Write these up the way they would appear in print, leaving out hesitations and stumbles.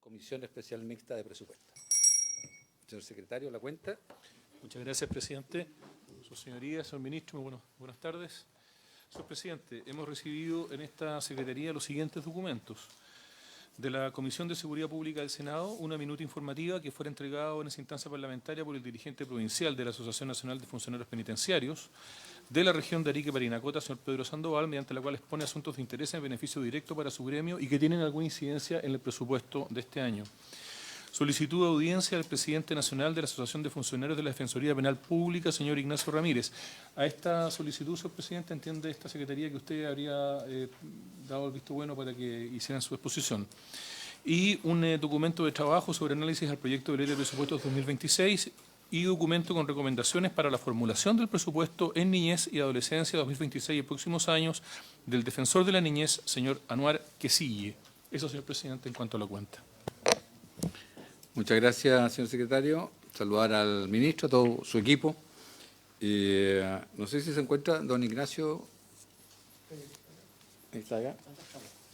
Comisión Especial Mixta de Presupuesto. Señor secretario, la cuenta. Muchas gracias, presidente. Sus señorías, señor ministro, muy buenas tardes. Señor presidente, hemos recibido en esta secretaría los siguientes documentos. De la Comisión de Seguridad Pública del Senado, una minuta informativa que fuera entregado en esa instancia parlamentaria por el dirigente provincial de la Asociación Nacional de Funcionarios Penitenciarios de la región de Arica y Parinacota, señor Pedro Sandoval, mediante la cual expone asuntos de interés en beneficio directo para su gremio y que tienen alguna incidencia en el presupuesto de este año. Solicitud de audiencia del presidente nacional de la Asociación de Funcionarios de la Defensoría Penal Pública, señor Ignacio Ramírez. A esta solicitud, señor presidente, entiende esta secretaría que usted habría dado el visto bueno para que hicieran su exposición. Y un documento de trabajo sobre análisis al proyecto de ley de presupuestos 2026 y documento con recomendaciones para la formulación del presupuesto en niñez y adolescencia 2026 y próximos años del defensor de la niñez, señor Anuar Quesille. Eso, señor presidente, en cuanto a la cuenta. Muchas gracias, señor secretario. Saludar al ministro, a todo su equipo. No sé si se encuentra don Ignacio. ¿Está acá?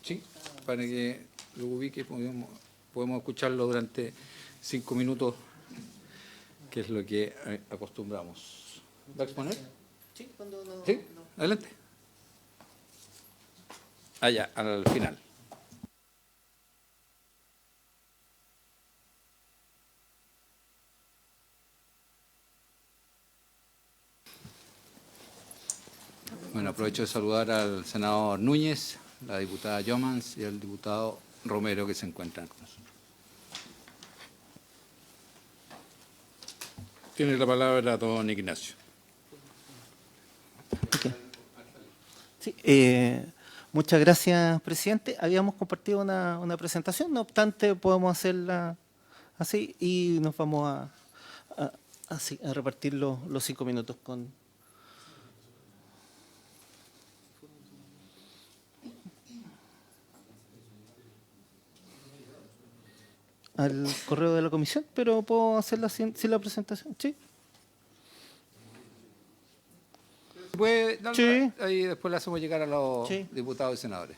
Sí, para que lo ubique, podemos escucharlo durante 5 minutos, que es lo que acostumbramos. ¿Va a exponer? Sí, cuando no. Sí, adelante. Allá, al final. Bueno, aprovecho de saludar al senador Núñez, la diputada Yomans y al diputado Romero que se encuentran con nosotros. Tiene la palabra don Ignacio. Okay. Sí, muchas gracias, presidente. Habíamos compartido una presentación, no obstante podemos hacerla así y nos vamos a repartir los 5 minutos con... al correo de la comisión, pero puedo hacerla sin la presentación, ¿sí? ¿Puede darla? Sí. Ahí después la hacemos llegar a los Sí. diputados y senadores.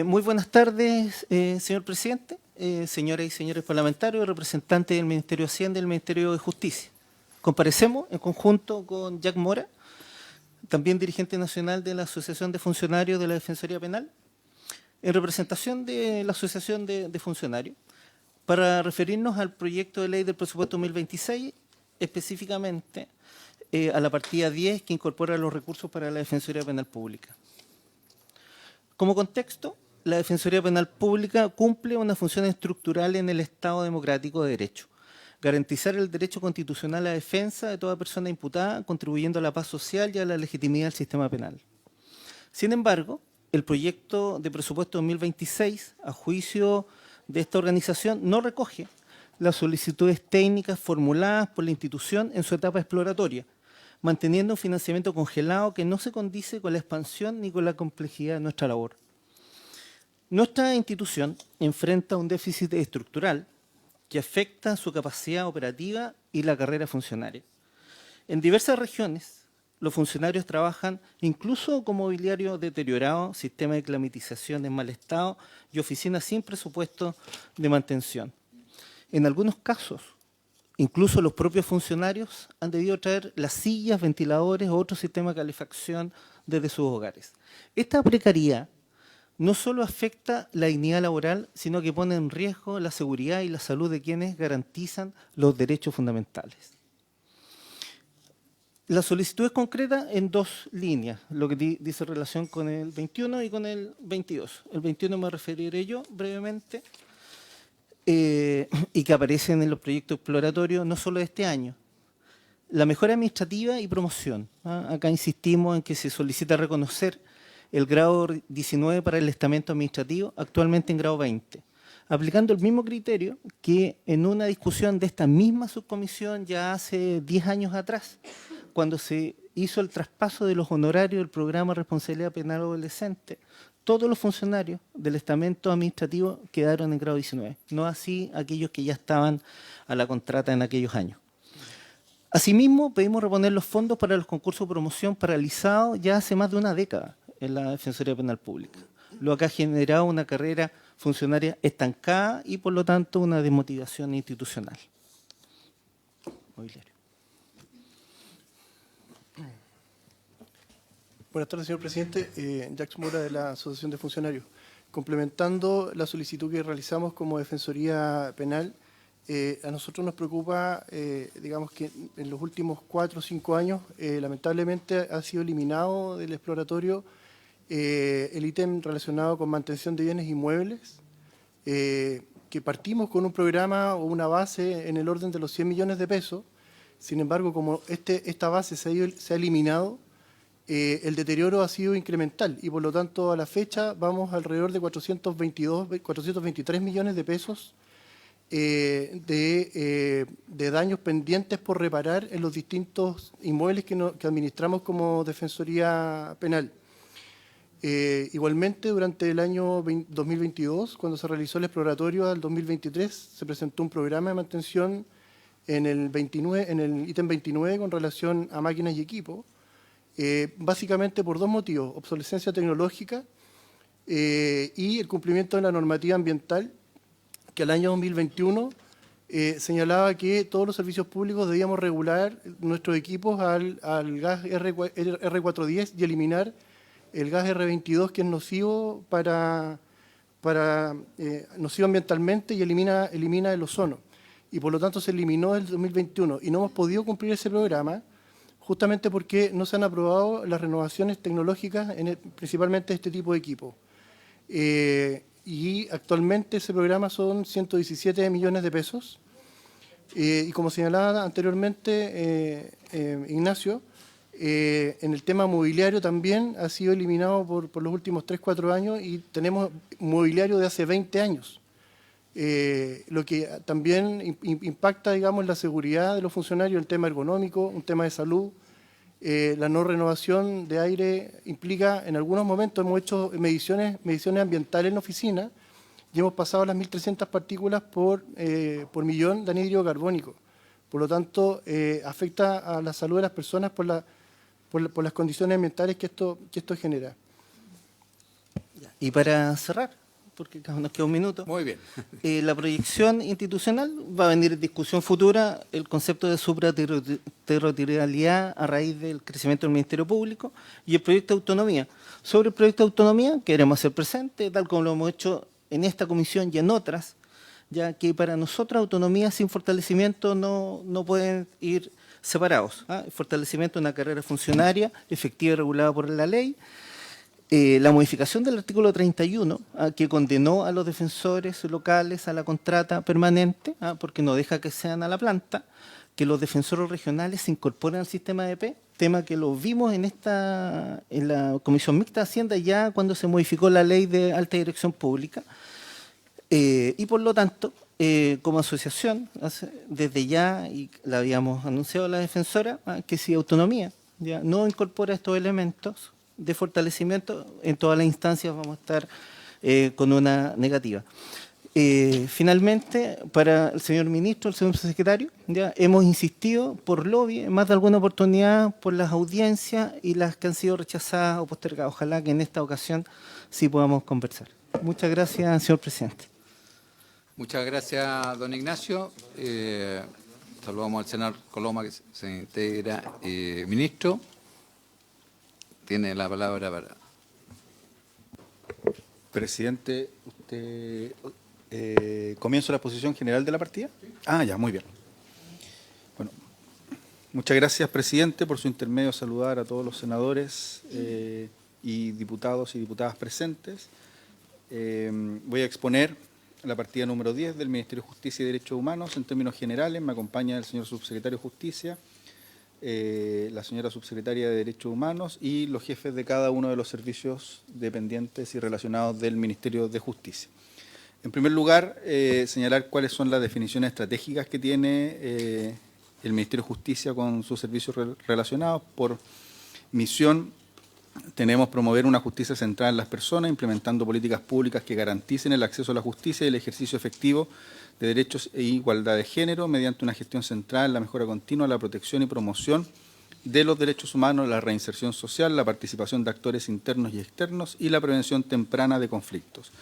Muy buenas tardes, señor presidente, señoras y señores parlamentarios, representantes del Ministerio de Hacienda y del Ministerio de Justicia. Comparecemos en conjunto con Jack Mora, también dirigente nacional de la Asociación de Funcionarios de la Defensoría Penal, en representación de la Asociación de Funcionarios, para referirnos al proyecto de ley del presupuesto 2026, específicamente a la partida 10 que incorpora los recursos para la Defensoría Penal Pública. Como contexto, la Defensoría Penal Pública cumple una función estructural en el Estado democrático de derecho, garantizar el derecho constitucional a la defensa de toda persona imputada, contribuyendo a la paz social y a la legitimidad del sistema penal. Sin embargo, el proyecto de presupuesto 2026, a juicio de esta organización, no recoge las solicitudes técnicas formuladas por la institución en su etapa exploratoria, manteniendo un financiamiento congelado que no se condice con la expansión ni con la complejidad de nuestra labor. Nuestra institución enfrenta un déficit estructural que afecta su capacidad operativa y la carrera funcionaria. En diversas regiones, los funcionarios trabajan incluso con mobiliario deteriorado, sistema de climatización en mal estado y oficinas sin presupuesto de mantención. En algunos casos, incluso los propios funcionarios han debido traer las sillas, ventiladores o otro sistema de calefacción desde sus hogares. Esta precariedad no solo afecta la dignidad laboral, sino que pone en riesgo la seguridad y la salud de quienes garantizan los derechos fundamentales. La solicitud es concreta en 2 líneas, lo que dice relación con el 21 y con el 22. El 21 me referiré yo brevemente, y que aparecen en los proyectos exploratorios no solo de este año. La mejora administrativa y promoción. Acá insistimos en que se solicita reconocer el grado 19 para el estamento administrativo, actualmente en grado 20, aplicando el mismo criterio que en una discusión de esta misma subcomisión ya hace 10 años atrás, cuando se hizo el traspaso de los honorarios del programa Responsabilidad Penal Adolescente, todos los funcionarios del estamento administrativo quedaron en grado 19, no así aquellos que ya estaban a la contrata en aquellos años. Asimismo, pedimos reponer los fondos para los concursos de promoción paralizados ya hace más de una década en la Defensoría Penal Pública. lo que ha generado una carrera funcionaria estancada y, por lo tanto, una desmotivación institucional. Mobiliario. Buenas tardes, señor presidente. Jacques Mora, de la Asociación de Funcionarios. Complementando la solicitud que realizamos como Defensoría Penal, a nosotros nos preocupa, digamos que en los últimos 4 o 5 años, lamentablemente ha sido eliminado del exploratorio el ítem relacionado con mantención de bienes inmuebles, que partimos con un programa o una base en el orden de los 100 millones de pesos. Sin embargo, como esta base se ha eliminado, el deterioro ha sido incremental y por lo tanto a la fecha vamos alrededor de 423 millones de pesos de daños pendientes por reparar en los distintos inmuebles que administramos como Defensoría Penal. Igualmente, durante el año 2022, cuando se realizó el exploratorio al 2023, se presentó un programa de mantención en el ítem 29 con relación a máquinas y equipos, básicamente por 2 motivos: obsolescencia tecnológica y el cumplimiento de la normativa ambiental, que al año 2021 señalaba que todos los servicios públicos debíamos regular nuestros equipos al gas R410 y eliminar el gas R22, que es nocivo nocivo ambientalmente y elimina el ozono. Y por lo tanto se eliminó el 2021 y no hemos podido cumplir ese programa justamente porque no se han aprobado las renovaciones tecnológicas, principalmente de este tipo de equipo. Y actualmente ese programa son 117 millones de pesos. Y como señalaba anteriormente Ignacio, en el tema mobiliario también ha sido eliminado por los últimos 3-4 años y tenemos mobiliario de hace 20 años. Lo que también impacta, digamos, la seguridad de los funcionarios, el tema ergonómico, un tema de salud. La no renovación de aire implica, en algunos momentos hemos hecho mediciones ambientales en la oficina y hemos pasado las 1.300 partículas por millón de anhídrido carbónico. Por lo tanto, afecta a la salud de las personas por las condiciones ambientales que esto genera. Y para cerrar, porque nos queda un minuto. Muy bien. La proyección institucional va a venir en discusión futura el concepto de supraterritorialidad a raíz del crecimiento del Ministerio Público y el proyecto de autonomía. Sobre el proyecto de autonomía queremos hacer presente, tal como lo hemos hecho en esta comisión y en otras, ya que para nosotros autonomía sin fortalecimiento no pueden ir separados. El fortalecimiento de una carrera funcionaria efectiva y regulada por la ley. La modificación del artículo 31, que condenó a los defensores locales a la contrata permanente, porque no deja que sean a la planta, que los defensores regionales se incorporen al sistema de EP, tema que lo vimos en la Comisión Mixta de Hacienda ya cuando se modificó la ley de alta dirección pública. Y por lo tanto, como asociación, desde ya, y la habíamos anunciado a la defensora, que si autonomía ya no incorpora estos elementos de fortalecimiento, en todas las instancias vamos a estar con una negativa. Finalmente, para el señor ministro, el señor secretario, ya hemos insistido por lobby en más de alguna oportunidad por las audiencias y las que han sido rechazadas o postergadas. Ojalá que en esta ocasión sí podamos conversar. Muchas gracias, señor presidente. Muchas gracias, don Ignacio. Saludamos al senador Coloma, que se integra. Ministro, tiene la palabra para... Presidente, usted... ¿comienzo la exposición general de la partida? Ya, muy bien. Bueno, muchas gracias, presidente, por su intermedio saludar a todos los senadores y diputados y diputadas presentes. Voy a exponer la partida número 10 del Ministerio de Justicia y Derechos Humanos en términos generales. Me acompaña el señor subsecretario de Justicia, la señora subsecretaria de Derechos Humanos y los jefes de cada uno de los servicios dependientes y relacionados del Ministerio de Justicia. En primer lugar, señalar cuáles son las definiciones estratégicas que tiene el Ministerio de Justicia con sus servicios relacionados. Por misión, tenemos promover una justicia centrada en las personas, implementando políticas públicas que garanticen el acceso a la justicia y el ejercicio efectivo de derechos e igualdad de género, mediante una gestión centrada en la mejora continua, la protección y promoción de los derechos humanos, la reinserción social, la participación de actores internos y externos y la prevención temprana de conflictos.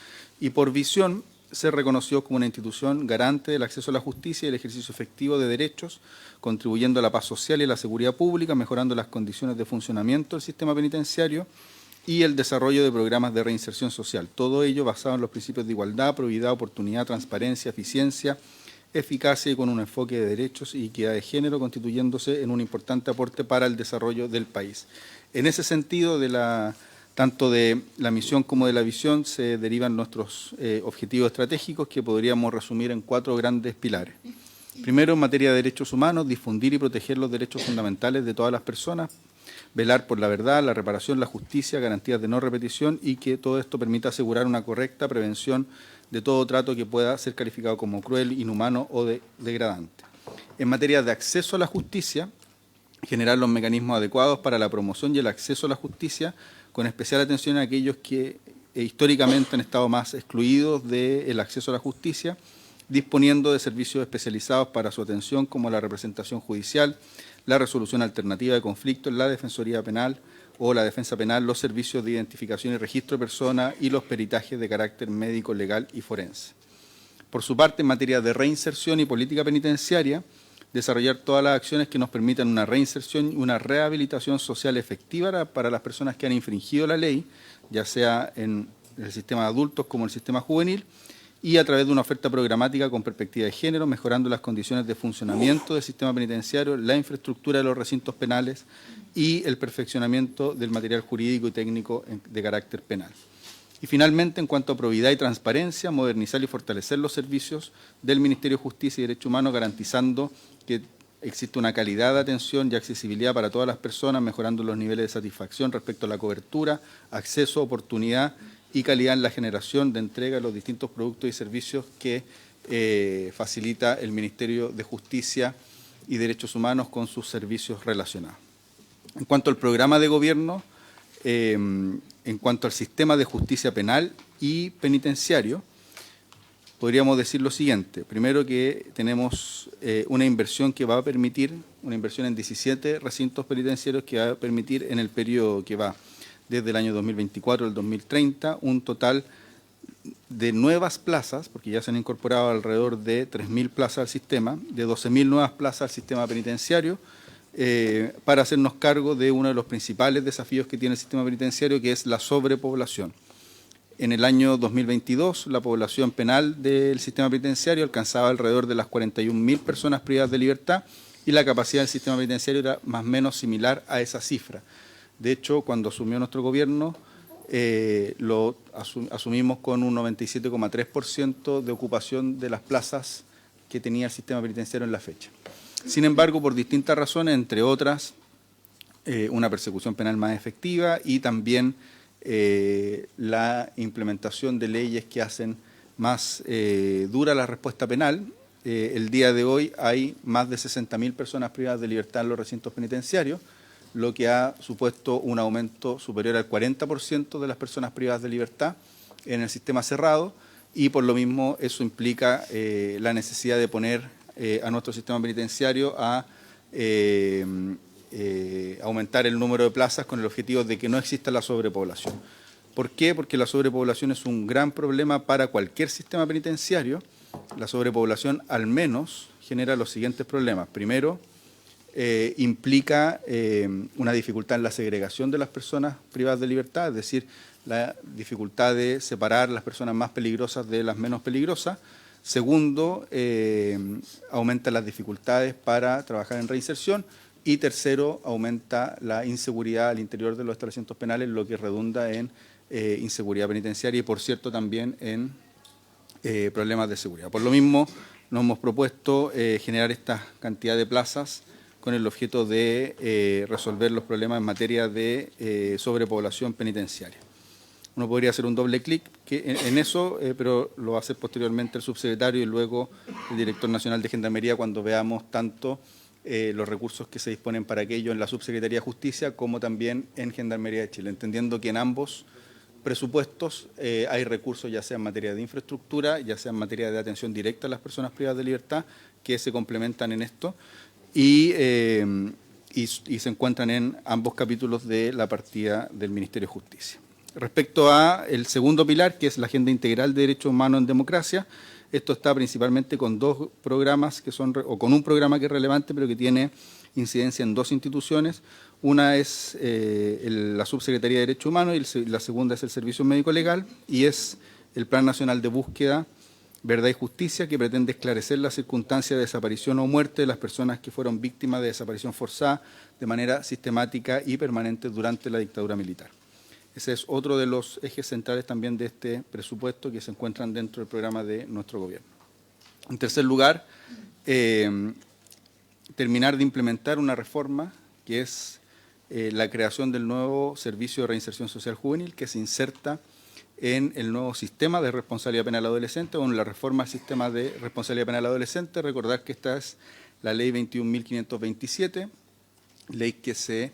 Y por visión se reconoció como una institución garante del acceso a la justicia y el ejercicio efectivo de derechos, contribuyendo a la paz social y la seguridad pública, mejorando las condiciones de funcionamiento del sistema penitenciario y el desarrollo de programas de reinserción social. Todo ello basado en los principios de igualdad, probidad, oportunidad, transparencia, eficiencia, eficacia y con un enfoque de derechos y equidad de género, constituyéndose en un importante aporte para el desarrollo del país. En ese sentido, tanto de la misión como de la visión, se derivan nuestros objetivos estratégicos que podríamos resumir en 4 grandes pilares. Primero, en materia de derechos humanos, difundir y proteger los derechos fundamentales de todas las personas, velar por la verdad, la reparación, la justicia, garantías de no repetición y que todo esto permita asegurar una correcta prevención de todo trato que pueda ser calificado como cruel, inhumano o degradante. En materia de acceso a la justicia, generar los mecanismos adecuados para la promoción y el acceso a la justicia, con especial atención a aquellos que históricamente han estado más excluidos del acceso a la justicia, disponiendo de servicios especializados para su atención como la representación judicial, la resolución alternativa de conflictos, la defensoría penal o la defensa penal, los servicios de identificación y registro de personas y los peritajes de carácter médico, legal y forense. Por su parte, en materia de reinserción y política penitenciaria, desarrollar todas las acciones que nos permitan una reinserción y una rehabilitación social efectiva para las personas que han infringido la ley, ya sea en el sistema de adultos como en el sistema juvenil, y a través de una oferta programática con perspectiva de género, mejorando las condiciones de funcionamiento del sistema penitenciario, la infraestructura de los recintos penales y el perfeccionamiento del material jurídico y técnico de carácter penal. Y finalmente, en cuanto a probidad y transparencia, modernizar y fortalecer los servicios del Ministerio de Justicia y Derechos Humanos, garantizando que existe una calidad de atención y accesibilidad para todas las personas, mejorando los niveles de satisfacción respecto a la cobertura, acceso, oportunidad y calidad en la generación de entrega de los distintos productos y servicios que facilita el Ministerio de Justicia y Derechos Humanos con sus servicios relacionados. En cuanto al programa de gobierno, en cuanto al sistema de justicia penal y penitenciario, podríamos decir lo siguiente. Primero, que tenemos una inversión que va a permitir, una inversión en 17 recintos penitenciarios que va a permitir en el periodo que va desde el año 2024 al 2030, un total de nuevas plazas, porque ya se han incorporado alrededor de 3.000 plazas al sistema, de 12.000 nuevas plazas al sistema penitenciario, para hacernos cargo de uno de los principales desafíos que tiene el sistema penitenciario, que es la sobrepoblación. En el año 2022, la población penal del sistema penitenciario alcanzaba alrededor de las 41.000 personas privadas de libertad y la capacidad del sistema penitenciario era más o menos similar a esa cifra. De hecho, cuando asumió nuestro gobierno, lo asumimos con un 97,3% de ocupación de las plazas que tenía el sistema penitenciario en la fecha. Sin embargo, por distintas razones, entre otras, una persecución penal más efectiva y también la implementación de leyes que hacen más dura la respuesta penal. El día de hoy hay más de 60.000 personas privadas de libertad en los recintos penitenciarios, lo que ha supuesto un aumento superior al 40% de las personas privadas de libertad en el sistema cerrado, y por lo mismo eso implica la necesidad de poner a nuestro sistema penitenciario a aumentar el número de plazas con el objetivo de que no exista la sobrepoblación. ¿Por qué? Porque la sobrepoblación es un gran problema para cualquier sistema penitenciario. La sobrepoblación al menos genera los siguientes problemas. Primero, implica una dificultad en la segregación de las personas privadas de libertad, es decir, la dificultad de separar las personas más peligrosas de las menos peligrosas. Segundo, aumenta las dificultades para trabajar en reinserción. Y tercero, aumenta la inseguridad al interior de los establecimientos penales, lo que redunda en inseguridad penitenciaria y, por cierto, también en problemas de seguridad. Por lo mismo, nos hemos propuesto generar esta cantidad de plazas con el objeto de resolver los problemas en materia de sobrepoblación penitenciaria. Uno podría hacer un doble clic en eso, pero lo va a hacer posteriormente el subsecretario y luego el director nacional de Gendarmería cuando veamos tanto los recursos que se disponen para aquello en la Subsecretaría de Justicia como también en Gendarmería de Chile, entendiendo que en ambos presupuestos hay recursos ya sea en materia de infraestructura, ya sea en materia de atención directa a las personas privadas de libertad, que se complementan en esto, y y se encuentran en ambos capítulos de la partida del Ministerio de Justicia. Respecto a el segundo pilar, que es la Agenda Integral de Derechos Humanos en Democracia, esto está principalmente con dos programas que son, o con un programa que es relevante, pero que tiene incidencia en dos instituciones. Una es la Subsecretaría de Derechos Humanos y la segunda es el Servicio Médico Legal, y es el Plan Nacional de Búsqueda, Verdad y Justicia, que pretende esclarecer las circunstancias de desaparición o muerte de las personas que fueron víctimas de desaparición forzada de manera sistemática y permanente durante la dictadura militar. Ese es otro de los ejes centrales también de este presupuesto que se encuentran dentro del programa de nuestro gobierno. En tercer lugar, terminar de implementar una reforma que es la creación del nuevo Servicio de Reinserción Social Juvenil, que se inserta en el nuevo sistema de responsabilidad penal adolescente o en la reforma al sistema de responsabilidad penal adolescente. Recordar que esta es la ley 21.527, ley que se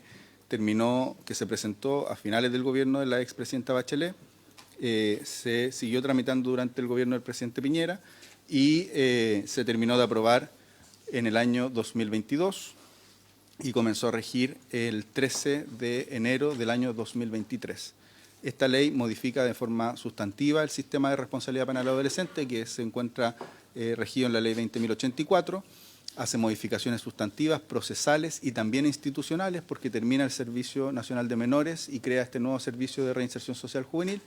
presentó a finales del gobierno de la expresidenta Bachelet, se siguió tramitando durante el gobierno del presidente Piñera y se terminó de aprobar en el año 2022 y comenzó a regir el 13 de enero del año 2023. Esta ley modifica de forma sustantiva el sistema de responsabilidad penal adolescente que se encuentra regido en la ley 20.084, hace modificaciones sustantivas, procesales y también institucionales, porque termina el Servicio Nacional de Menores y crea este nuevo Servicio de Reinserción Social Juvenil.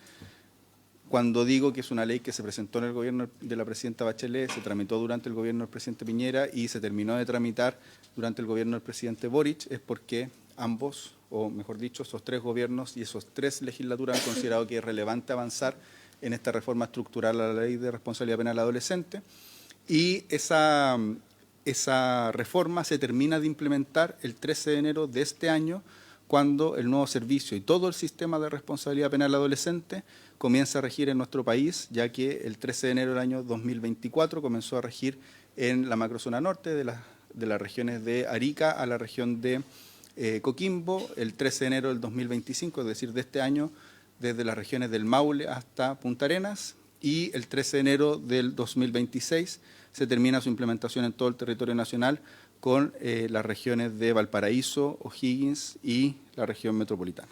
Cuando digo que es una ley que se presentó en el gobierno de la presidenta Bachelet, se tramitó durante el gobierno del presidente Piñera y se terminó de tramitar durante el gobierno del presidente Boric, es porque ambos, o mejor dicho, esos tres gobiernos y esos tres legislaturas han considerado que es relevante avanzar en esta reforma estructural a la Ley de Responsabilidad Penal Adolescente, y esa reforma se termina de implementar el 13 de enero de este año, cuando el nuevo servicio y todo el sistema de responsabilidad penal adolescente comienza a regir en nuestro país, ya que el 13 de enero del año 2024 comenzó a regir en la macrozona norte de las regiones de Arica a la región de Coquimbo, el 13 de enero del 2025, es decir, de este año, desde las regiones del Maule hasta Punta Arenas, y el 13 de enero del 2026 se termina su implementación en todo el territorio nacional con las regiones de Valparaíso, O'Higgins y la región metropolitana.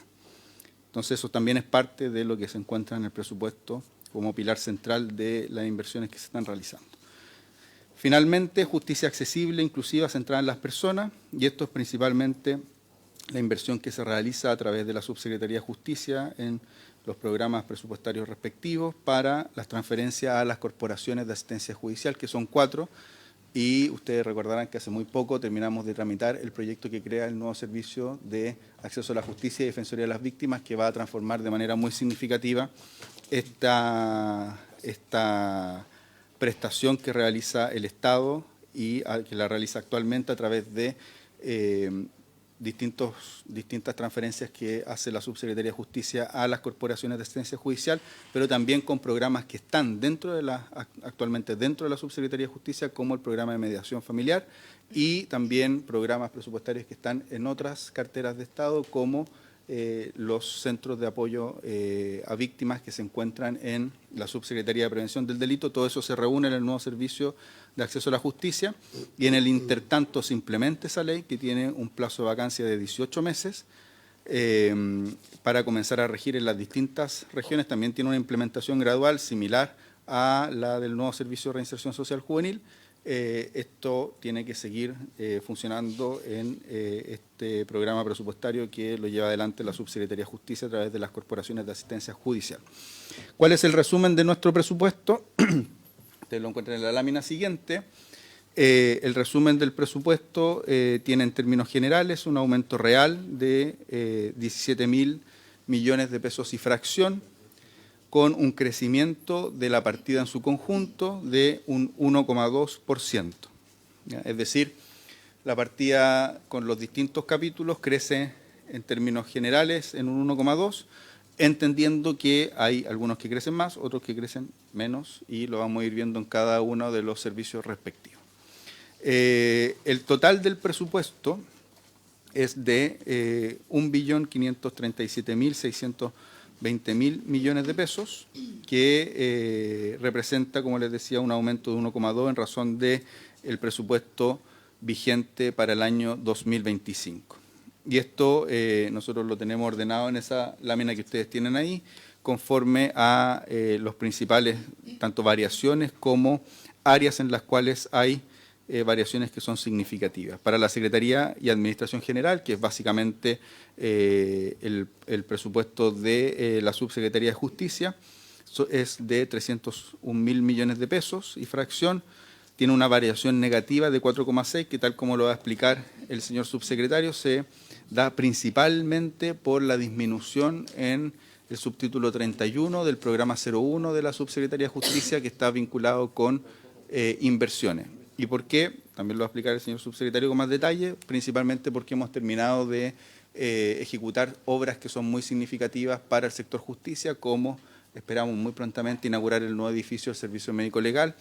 Entonces, eso también es parte de lo que se encuentra en el presupuesto como pilar central de las inversiones que se están realizando. Finalmente, justicia accesible, inclusiva, centrada en las personas, y esto es principalmente la inversión que se realiza a través de la Subsecretaría de Justicia en los programas presupuestarios respectivos para las transferencias a las corporaciones de asistencia judicial, que son 4, y ustedes recordarán que hace muy poco terminamos de tramitar el proyecto que crea el nuevo servicio de acceso a la justicia y defensoría de las víctimas, que va a transformar de manera muy significativa esta prestación que realiza el Estado y que la realiza actualmente a través de distintas transferencias que hace la Subsecretaría de Justicia a las corporaciones de asistencia judicial, pero también con programas que están actualmente dentro de la Subsecretaría de Justicia, como el programa de mediación familiar, y también programas presupuestarios que están en otras carteras de Estado, como los centros de apoyo a víctimas que se encuentran en la Subsecretaría de Prevención del Delito. Todo eso se reúne en el nuevo servicio de acceso a la justicia, y en el intertanto se implementa esa ley, que tiene un plazo de vacancia de 18 meses para comenzar a regir en las distintas regiones. También tiene una implementación gradual similar a la del nuevo servicio de reinserción social juvenil. Esto tiene que seguir funcionando en este programa presupuestario que lo lleva adelante la Subsecretaría de Justicia a través de las corporaciones de asistencia judicial. ¿Cuál es el resumen de nuestro presupuesto? Ustedes lo encuentran en la lámina siguiente. El resumen del presupuesto tiene en términos generales un aumento real de 17.000 millones de pesos y fracción, con un crecimiento de la partida en su conjunto de un 1,2%. Es decir, la partida con los distintos capítulos crece en términos generales en un 1,2%, entendiendo que hay algunos que crecen más, otros que crecen menos, y lo vamos a ir viendo en cada uno de los servicios respectivos. El total del presupuesto es de 1.537.620.000 millones de pesos, que representa, como les decía, un aumento de 1,2 en razón del presupuesto vigente para el año 2025. Y esto nosotros lo tenemos ordenado en esa lámina que ustedes tienen ahí, conforme a los principales, tanto variaciones como áreas en las cuales hay variaciones que son significativas. Para la Secretaría y Administración General, que es básicamente el presupuesto de la Subsecretaría de Justicia, es de 301.000 millones de pesos y fracción. Tiene una variación negativa de 4,6, que tal como lo va a explicar el señor subsecretario, se da principalmente por la disminución en el subtítulo 31 del programa 01 de la Subsecretaría de Justicia, que está vinculado con inversiones. ¿Y por qué? También lo va a explicar el señor subsecretario con más detalle, principalmente porque hemos terminado de ejecutar obras que son muy significativas para el sector justicia, como esperamos muy prontamente inaugurar el nuevo edificio del Servicio Médico Legal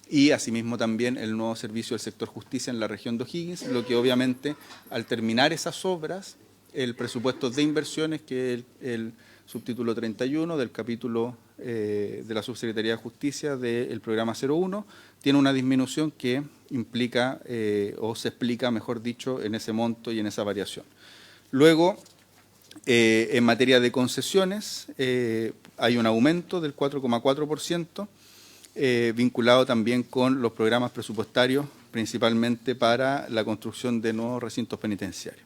y asimismo también el nuevo servicio del sector justicia en la región de O'Higgins, lo que obviamente al terminar esas obras, el presupuesto de inversiones, que es el subtítulo 31 del capítulo de la Subsecretaría de Justicia del programa 01, tiene una disminución que implica, o se explica, mejor dicho, en ese monto y en esa variación. Luego, en materia de concesiones, hay un aumento del 4,4%, vinculado también con los programas presupuestarios, principalmente para la construcción de nuevos recintos penitenciarios.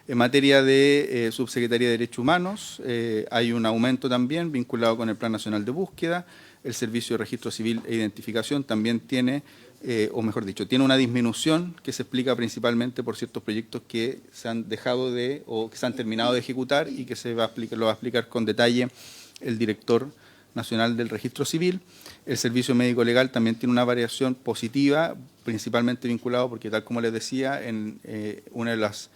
En materia de Subsecretaría de Derechos Humanos, hay un aumento también vinculado con el Plan Nacional de Búsqueda. El Servicio de Registro Civil e Identificación también tiene, o mejor dicho, tiene una disminución que se explica principalmente por ciertos proyectos que se han dejado de, o que se han terminado de ejecutar y que lo va a explicar con detalle el director nacional del Registro Civil. El Servicio Médico Legal también tiene una variación positiva, principalmente vinculado porque, tal como les decía, en una de las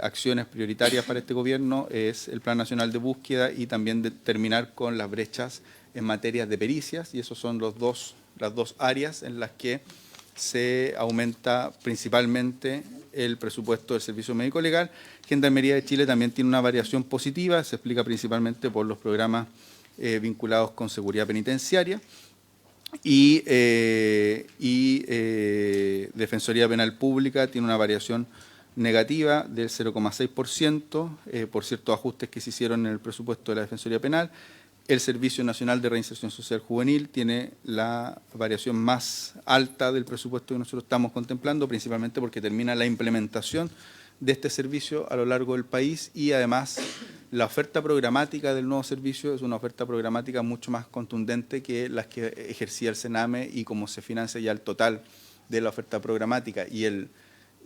acciones prioritarias para este gobierno es el Plan Nacional de Búsqueda y también de terminar con las brechas en materia de pericias, y esos son las dos áreas en las que se aumenta principalmente el presupuesto del Servicio Médico Legal. Gendarmería de Chile también tiene una variación positiva, se explica principalmente por los programas vinculados con seguridad penitenciaria y Defensoría Penal Pública tiene una variación negativa del 0,6% por ciertos ajustes que se hicieron en el presupuesto de la Defensoría Penal. El Servicio Nacional de Reinserción Social Juvenil tiene la variación más alta del presupuesto que nosotros estamos contemplando, principalmente porque termina la implementación de este servicio a lo largo del país y además la oferta programática del nuevo servicio es una oferta programática mucho más contundente que las que ejercía el Sename, y como se financia ya el total de la oferta programática y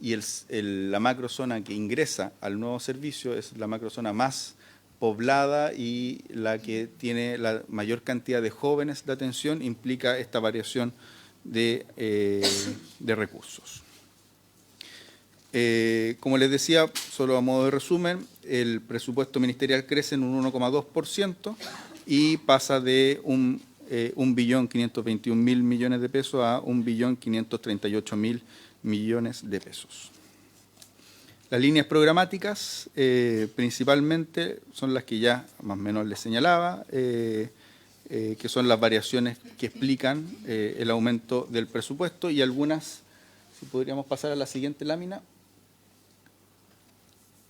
la macrozona que ingresa al nuevo servicio es la macrozona más poblada y la que tiene la mayor cantidad de jóvenes de atención, implica esta variación de recursos. Como les decía, solo a modo de resumen, el presupuesto ministerial crece en un 1,2% y pasa de 1.521.000 millones de pesos a 1.538.000 millones de pesos. Las líneas programáticas principalmente son las que ya más o menos les señalaba, que son las variaciones que explican el aumento del presupuesto, y algunas, si podríamos pasar a la siguiente lámina.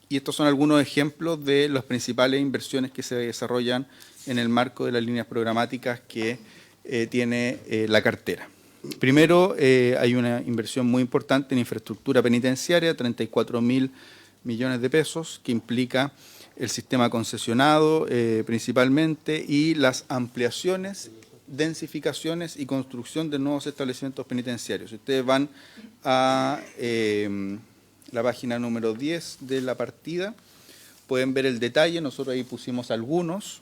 Y estos son algunos ejemplos de las principales inversiones que se desarrollan en el marco de las líneas programáticas que tiene la cartera. Primero, hay una inversión muy importante en infraestructura penitenciaria, 34.000 millones de pesos, que implica el sistema concesionado principalmente y las ampliaciones, densificaciones y construcción de nuevos establecimientos penitenciarios. Si ustedes van a la página número 10 de la partida, pueden ver el detalle. Nosotros ahí pusimos algunos,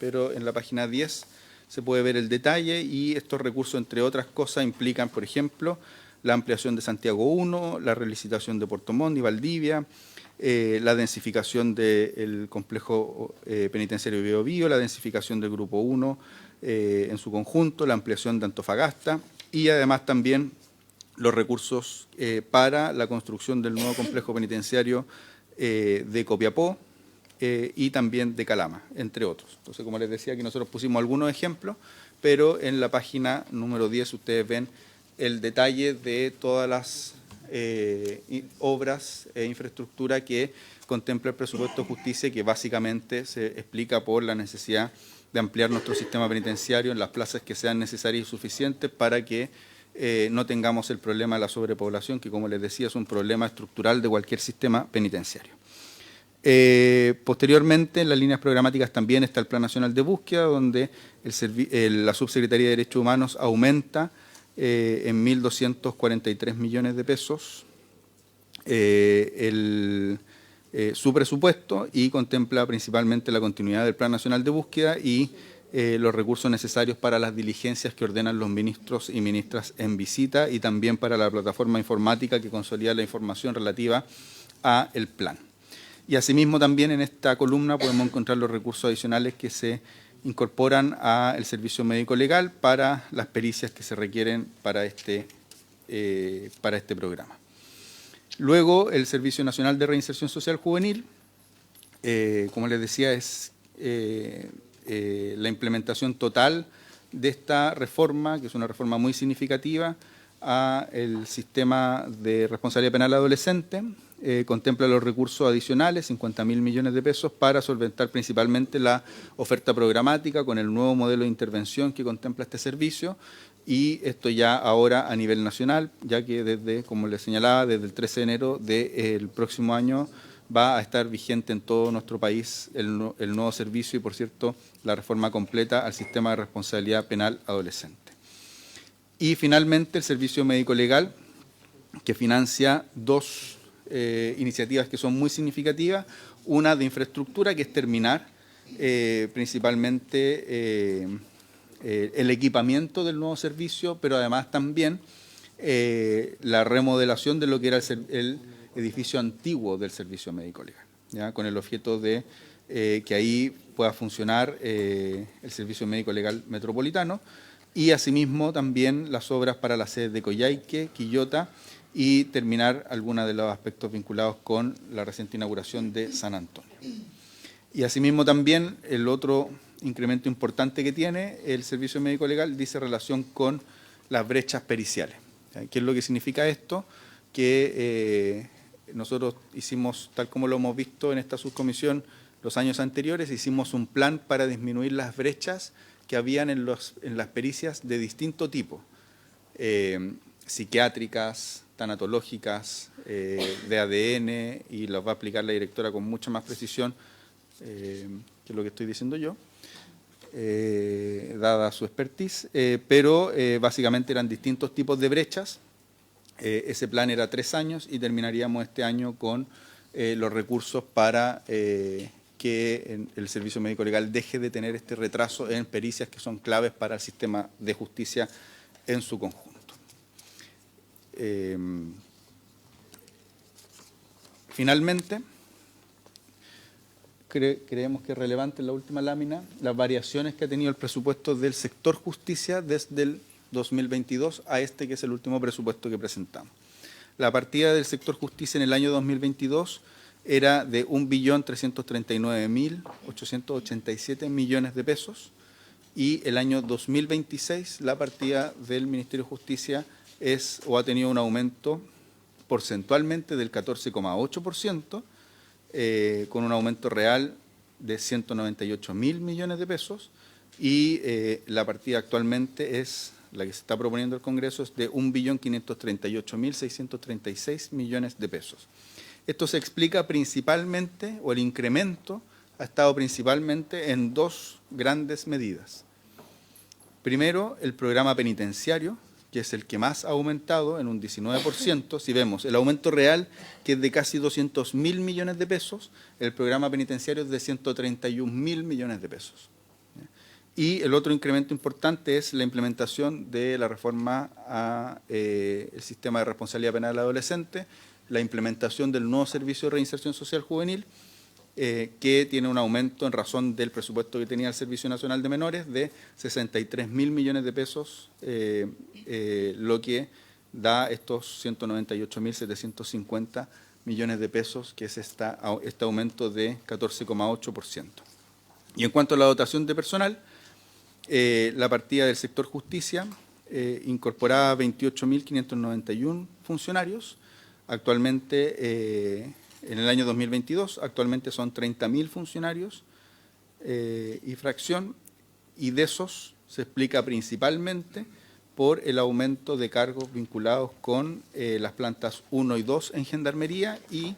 pero en la página 10 se puede ver el detalle, y estos recursos, entre otras cosas, implican, por ejemplo, la ampliación de Santiago 1, la relicitación de Puerto Montt y Valdivia, la densificación del complejo penitenciario Biobío Bío, la densificación del Grupo 1 en su conjunto, la ampliación de Antofagasta y además también los recursos para la construcción del nuevo complejo penitenciario de Copiapó, y también de Calama, entre otros. Entonces, como les decía, aquí nosotros pusimos algunos ejemplos, pero en la página número 10 ustedes ven el detalle de todas las obras e infraestructura que contempla el presupuesto de justicia, que básicamente se explica por la necesidad de ampliar nuestro sistema penitenciario en las plazas que sean necesarias y suficientes para que no tengamos el problema de la sobrepoblación, que como les decía es un problema estructural de cualquier sistema penitenciario. Posteriormente, en las líneas programáticas también está el Plan Nacional de Búsqueda, donde la Subsecretaría de Derechos Humanos aumenta en 1.243 millones de pesos su presupuesto y contempla principalmente la continuidad del Plan Nacional de Búsqueda y los recursos necesarios para las diligencias que ordenan los ministros y ministras en visita y también para la plataforma informática que consolida la información relativa a el plan. Y asimismo también en esta columna podemos encontrar los recursos adicionales que se incorporan al servicio médico legal para las pericias que se requieren para este programa. Luego, el Servicio Nacional de Reinserción Social Juvenil, como les decía, es la implementación total de esta reforma, que es una reforma muy significativa, al sistema de responsabilidad penal adolescente. Contempla los recursos adicionales, 50.000 millones de pesos, para solventar principalmente la oferta programática con el nuevo modelo de intervención que contempla este servicio, y esto ya ahora a nivel nacional, ya que desde, como les señalaba, desde el 13 de enero del próximo año va a estar vigente en todo nuestro país el nuevo servicio y, por cierto, la reforma completa al sistema de responsabilidad penal adolescente. Y finalmente el servicio médico legal, que financia dos iniciativas que son muy significativas, una de infraestructura, que es terminar principalmente el equipamiento del nuevo servicio, pero además también la remodelación de lo que era el edificio antiguo del servicio médico legal, ¿ya? Con el objeto de que ahí pueda funcionar el servicio médico legal metropolitano, y asimismo también las obras para la sede de Coyhaique, Quillota, y terminar algunos de los aspectos vinculados con la reciente inauguración de San Antonio. Y asimismo también el otro incremento importante que tiene el servicio médico legal dice relación con las brechas periciales. ¿Qué es lo que significa esto? Que nosotros hicimos, tal como lo hemos visto en esta subcomisión los años anteriores, hicimos un plan para disminuir las brechas que habían en las pericias de distinto tipo, psiquiátricas, tanatológicas, de ADN, y las va a explicar la directora con mucha más precisión que lo que estoy diciendo yo, dada su expertise, pero básicamente eran distintos tipos de brechas. Ese plan era 3 años y terminaríamos este año con los recursos para que el servicio médico legal deje de tener este retraso en pericias que son claves para el sistema de justicia en su conjunto. Finalmente, creemos que es relevante en la última lámina las variaciones que ha tenido el presupuesto del sector justicia desde el 2022 a este, que es el último presupuesto que presentamos. La partida del sector justicia en el año 2022 era de 1.339.887 millones de pesos, y el año 2026 la partida del Ministerio de Justicia ha tenido un aumento porcentualmente del 14,8%, con un aumento real de 198.000 millones de pesos, y la partida actualmente es, la que se está proponiendo el Congreso, es de 1.538.636 millones de pesos. Esto se explica principalmente, o el incremento ha estado principalmente en dos grandes medidas. Primero, el programa penitenciario, que es el que más ha aumentado en un 19%. Si vemos el aumento real, que es de casi 200.000 millones de pesos, el programa penitenciario es de 131.000 millones de pesos. Y el otro incremento importante es la implementación de la reforma al sistema de responsabilidad penal adolescente, la implementación del nuevo servicio de reinserción social juvenil, que tiene un aumento en razón del presupuesto que tenía el Servicio Nacional de Menores de 63.000 millones de pesos, lo que da estos 198.750 millones de pesos, que es este aumento de 14,8%. Y en cuanto a la dotación de personal, la partida del sector justicia incorporaba 28.591 funcionarios, Actualmente, en el año 2022, actualmente son 30.000 funcionarios y fracción, y de esos se explica principalmente por el aumento de cargos vinculados con las plantas 1 y 2 en Gendarmería y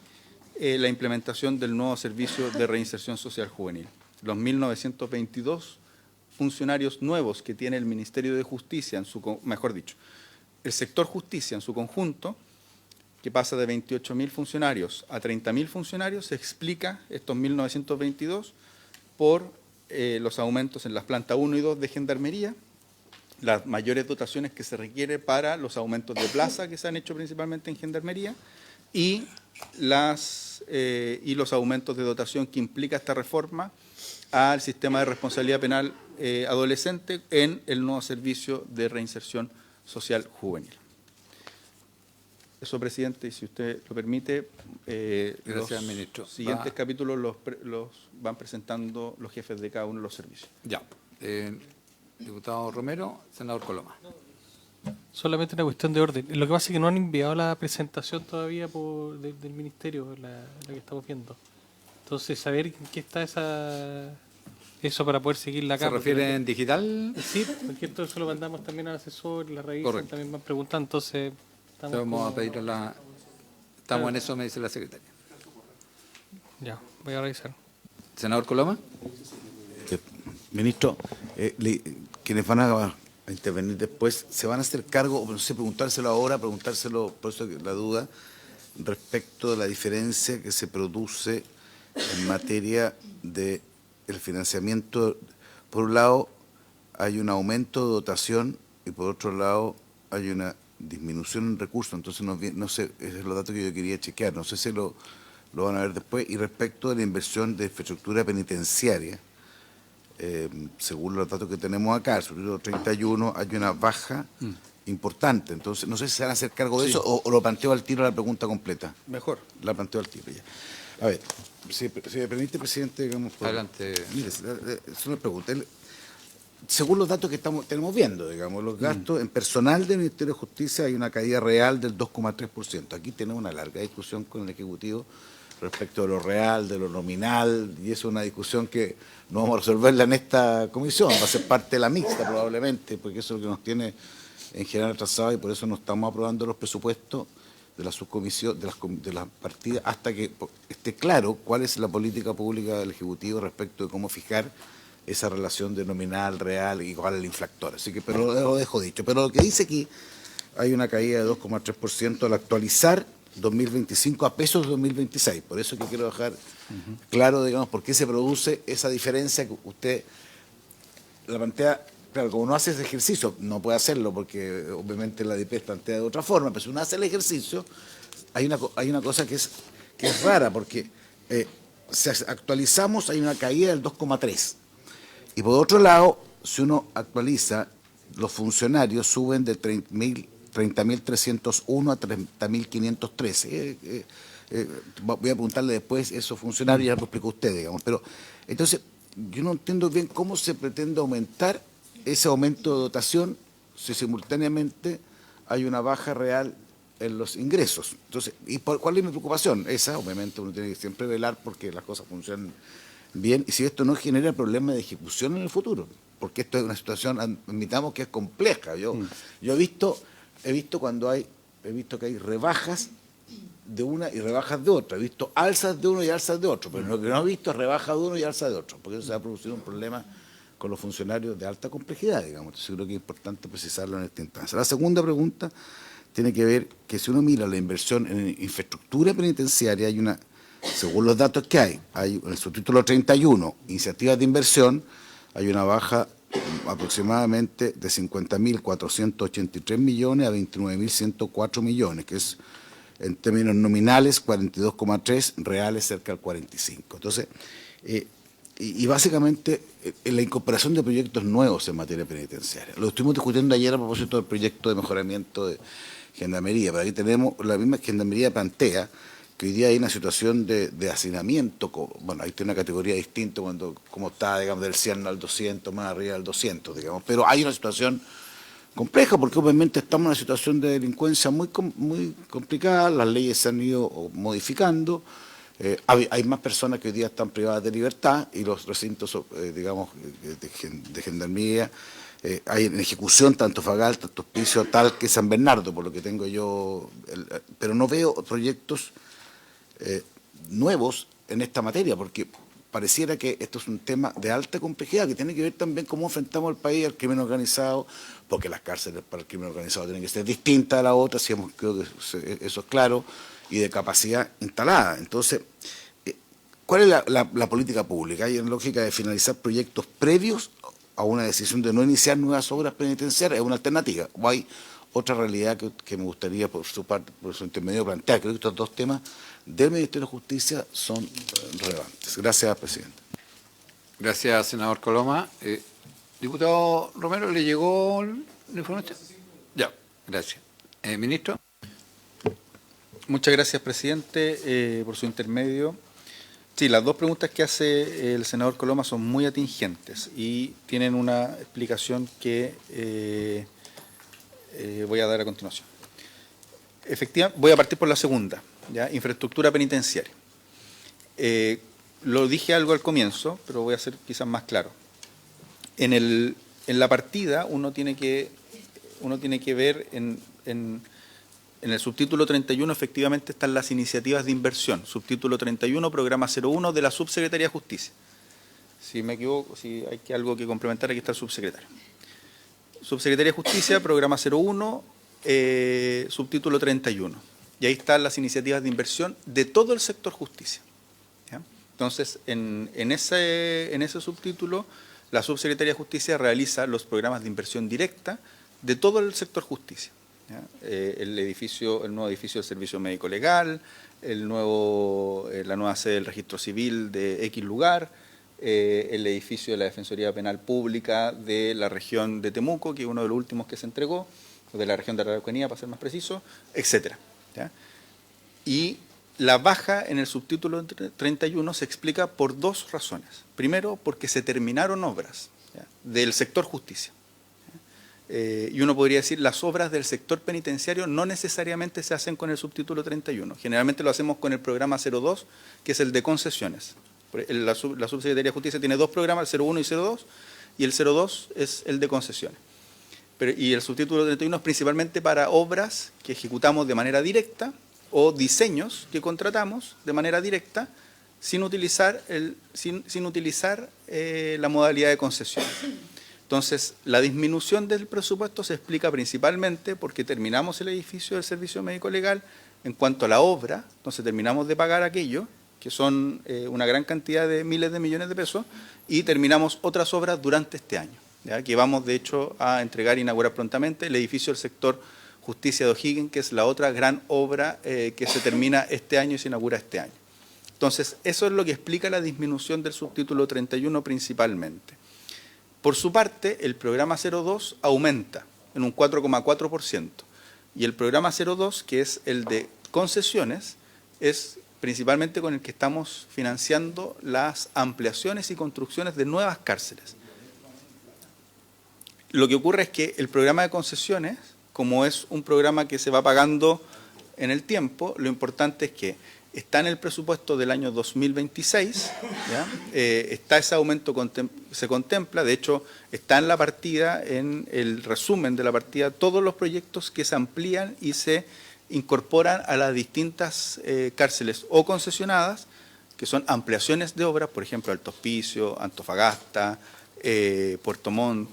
la implementación del nuevo servicio de reinserción social juvenil. Los 1.922 funcionarios nuevos que tiene el Ministerio de Justicia, mejor dicho, el sector justicia en su conjunto, que pasa de 28.000 funcionarios a 30.000 funcionarios, se explica estos 1.922 por los aumentos en las plantas 1 y 2 de Gendarmería, las mayores dotaciones que se requiere para los aumentos de plaza que se han hecho principalmente en Gendarmería y los aumentos de dotación que implica esta reforma al sistema de responsabilidad penal adolescente en el nuevo servicio de reinserción social juvenil. Eso, presidente, y si usted lo permite, Gracias, ministro. Siguientes capítulos los van presentando los jefes de cada uno de los servicios. Ya. Diputado Romero, senador Coloma. Solamente una cuestión de orden. Lo que pasa es que no han enviado la presentación todavía del ministerio, la que estamos viendo. Entonces, saber en qué está eso para poder seguirla acá. ¿Se refiere en digital? Sí, porque esto se lo mandamos también al asesor, la revisan, Correcto. también van preguntando. Entonces, Vamos a pedir Estamos en eso, me dice la secretaria. Ya, voy a revisar. Senador Coloma. Ministro, quienes van a intervenir después, ¿se van a hacer cargo, no sé, preguntárselo ahora, preguntárselo, por eso la duda, respecto de la diferencia que se produce en materia del financiamiento? Por un lado, hay un aumento de dotación y por otro lado, hay una disminución en recursos. Entonces, no sé, esos son los datos que yo quería chequear, no sé si lo van a ver después. Y respecto de la inversión de infraestructura penitenciaria, según los datos que tenemos acá, sobre todo 31, hay una baja importante. Entonces, no sé si se van a hacer cargo de eso o lo planteo al tiro la pregunta completa. Mejor. La planteo al tiro ya. A ver, si me permite, presidente, digamos... Adelante. Mire, es una pregunta. Según los datos que tenemos viendo, digamos, los gastos en personal del Ministerio de Justicia hay una caída real del 2,3%. Aquí tenemos una larga discusión con el Ejecutivo respecto de lo real, de lo nominal, y es una discusión que no vamos a resolverla en esta comisión, va a ser parte de la mixta probablemente, porque eso es lo que nos tiene en general atrasado y por eso no estamos aprobando los presupuestos de la subcomisión, de las partidas, hasta que esté claro cuál es la política pública del Ejecutivo respecto de cómo fijar esa relación de nominal, real y cuál es el infractor. Así que, pero lo dejo dicho. Pero lo que dice aquí, hay una caída de 2,3% al actualizar 2025 a pesos de 2026. Por eso que quiero dejar claro, digamos, por qué se produce esa diferencia que usted la plantea. Claro, como no hace ese ejercicio, no puede hacerlo porque obviamente la ADP plantea de otra forma, pero si uno hace el ejercicio, hay una cosa que es rara, porque si actualizamos hay una caída del 2,3%. Y por otro lado, si uno actualiza, los funcionarios suben de 30.301 a 30.513. Voy a preguntarle después esos funcionarios, ya lo explicó usted, digamos. Pero entonces, yo no entiendo bien cómo se pretende aumentar ese aumento de dotación si simultáneamente hay una baja real en los ingresos. Entonces, ¿cuál es mi preocupación? Esa, obviamente, uno tiene que siempre velar porque las cosas funcionan bien, y si esto no genera problemas de ejecución en el futuro, porque esto es una situación, admitamos que es compleja. Yo he visto que hay rebajas de una y rebajas de otra, he visto alzas de uno y alzas de otro, pero lo que no he visto es rebajas de uno y alzas de otro, porque eso se va a producir un problema con los funcionarios de alta complejidad, digamos. Entonces, creo que es importante precisarlo en esta instancia. La segunda pregunta tiene que ver que si uno mira la inversión en infraestructura penitenciaria, hay una, según los datos que hay en el subtítulo 31, iniciativas de inversión, hay una baja aproximadamente de 50.483 millones a 29.104 millones, que es en términos nominales 42,3, reales cerca del 45. Entonces, y básicamente la incorporación de proyectos nuevos en materia penitenciaria. Lo estuvimos discutiendo ayer a propósito del proyecto de mejoramiento de Gendarmería, pero aquí tenemos, la misma Gendarmería plantea que hoy día hay una situación de hacinamiento, bueno, ahí tiene una categoría distinta como está, digamos, del 100 al 200, más arriba del 200, digamos, pero hay una situación compleja, porque obviamente estamos en una situación de delincuencia muy complicada, las leyes se han ido modificando, hay más personas que hoy día están privadas de libertad y los recintos, digamos, de gendarmería, hay en ejecución tanto Antofagasta, tanto Hospicio, tal que San Bernardo, por lo que tengo yo, pero no veo proyectos nuevos en esta materia, porque pareciera que esto es un tema de alta complejidad, que tiene que ver también cómo enfrentamos al país al crimen organizado, porque las cárceles para el crimen organizado tienen que ser distintas a las otras, creo que eso es claro, y de capacidad instalada. Entonces, ¿cuál es la política pública? ¿Hay en lógica de finalizar proyectos previos a una decisión de no iniciar nuevas obras penitenciarias? ¿Es una alternativa? ¿O hay otra realidad que me gustaría, por su parte, por su intermedio, plantear? Creo que estos dos temas del Ministerio de Justicia son relevantes. Gracias, presidente. Gracias, senador Coloma. Diputado Romero, ¿le llegó la información? Ya, gracias. Ministro. Muchas gracias, presidente, por su intermedio. Sí, las dos preguntas que hace el senador Coloma son muy atingentes y tienen una explicación que voy a dar a continuación. Efectivamente, voy a partir por la segunda, ¿ya? Infraestructura penitenciaria. Lo dije algo al comienzo, pero voy a ser quizás más claro. En la partida uno tiene que ver en el subtítulo 31 efectivamente están las iniciativas de inversión. Subtítulo 31, programa 01 de la Subsecretaría de Justicia. Si me equivoco, si hay algo que complementar, aquí está el subsecretario. Subsecretaría de Justicia, programa 01, subtítulo 31. Y ahí están las iniciativas de inversión de todo el sector justicia. ¿Ya? Entonces, en ese subtítulo, la Subsecretaría de Justicia realiza los programas de inversión directa de todo el sector justicia. ¿Ya? El nuevo edificio del Servicio Médico Legal, la nueva sede del Registro Civil de X lugar, el edificio de la Defensoría Penal Pública de la región de Temuco, que es uno de los últimos que se entregó, o de la región de la Araucanía, para ser más preciso, etcétera. ¿Ya? Y la baja en el subtítulo 31 se explica por dos razones. Primero, porque se terminaron obras, ¿ya?, del sector justicia. Y uno podría decir, las obras del sector penitenciario no necesariamente se hacen con el subtítulo 31. Generalmente lo hacemos con el programa 02, que es el de concesiones. La Subsecretaría de Justicia tiene dos programas, el 01 y 02, y el 02 es el de concesiones. Y el subtítulo 31 es principalmente para obras que ejecutamos de manera directa o diseños que contratamos de manera directa sin utilizar la modalidad de concesión. Entonces, la disminución del presupuesto se explica principalmente porque terminamos el edificio del Servicio Médico Legal en cuanto a la obra, entonces terminamos de pagar aquello, que son una gran cantidad de miles de millones de pesos, y terminamos otras obras durante este año, ¿ya? Que vamos, de hecho, a entregar e inaugurar prontamente el edificio del sector Justicia de O'Higgins, que es la otra gran obra que se termina este año y se inaugura este año. Entonces, eso es lo que explica la disminución del subtítulo 31 principalmente. Por su parte, el programa 02 aumenta en un 4,4%, y el programa 02, que es el de concesiones, es principalmente con el que estamos financiando las ampliaciones y construcciones de nuevas cárceles. Lo que ocurre es que el programa de concesiones, como es un programa que se va pagando en el tiempo, lo importante es que está en el presupuesto del año 2026, ¿ya? Está ese aumento, se contempla, de hecho está en la partida, en el resumen de la partida, todos los proyectos que se amplían y se incorporan a las distintas cárceles o concesionadas, que son ampliaciones de obras, por ejemplo, Alto Hospicio, Antofagasta, Puerto Montt,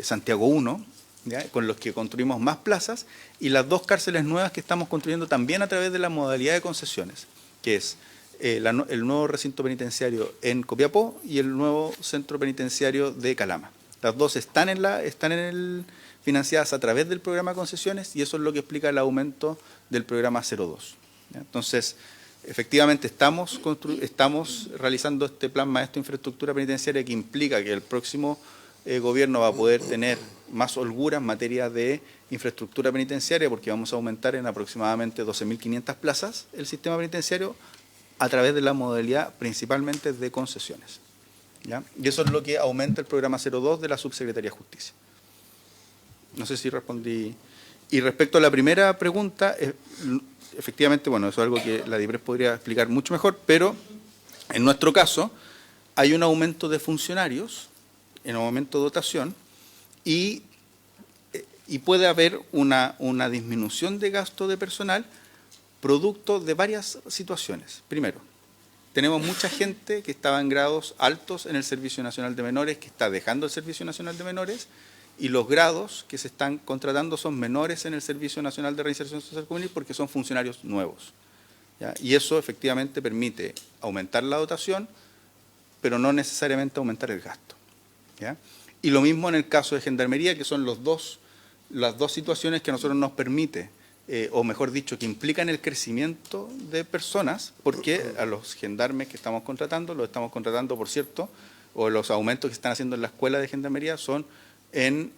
Santiago 1, ¿ya?, con los que construimos más plazas, y las dos cárceles nuevas que estamos construyendo también a través de la modalidad de concesiones, que es el nuevo recinto penitenciario en Copiapó y el nuevo centro penitenciario de Calama. Las dos están financiadas a través del programa de concesiones, y eso es lo que explica el aumento del programa 02. ¿Ya? Entonces, efectivamente estamos realizando este plan maestro de infraestructura penitenciaria, que implica que el próximo gobierno va a poder tener más holgura en materia de infraestructura penitenciaria, porque vamos a aumentar en aproximadamente 12.500 plazas el sistema penitenciario a través de la modalidad principalmente de concesiones. ¿Ya? Y eso es lo que aumenta el programa 02 de la Subsecretaría de Justicia. No sé si respondí. Y respecto a la primera pregunta, efectivamente, bueno, eso es algo que la DIPRES podría explicar mucho mejor, pero en nuestro caso hay un aumento de funcionarios, en un aumento de dotación, y puede haber una disminución de gasto de personal producto de varias situaciones. Primero, tenemos mucha gente que estaba en grados altos en el Servicio Nacional de Menores, que está dejando el Servicio Nacional de Menores, y los grados que se están contratando son menores en el Servicio Nacional de Reinserción Social Juvenil porque son funcionarios nuevos, ¿ya? Y eso efectivamente permite aumentar la dotación, pero no necesariamente aumentar el gasto, ¿ya? Y lo mismo en el caso de Gendarmería, que son las dos situaciones que a nosotros nos permite, o mejor dicho, que implican el crecimiento de personas, porque a los gendarmes que estamos contratando, por cierto, o los aumentos que se están haciendo en la escuela de Gendarmería son en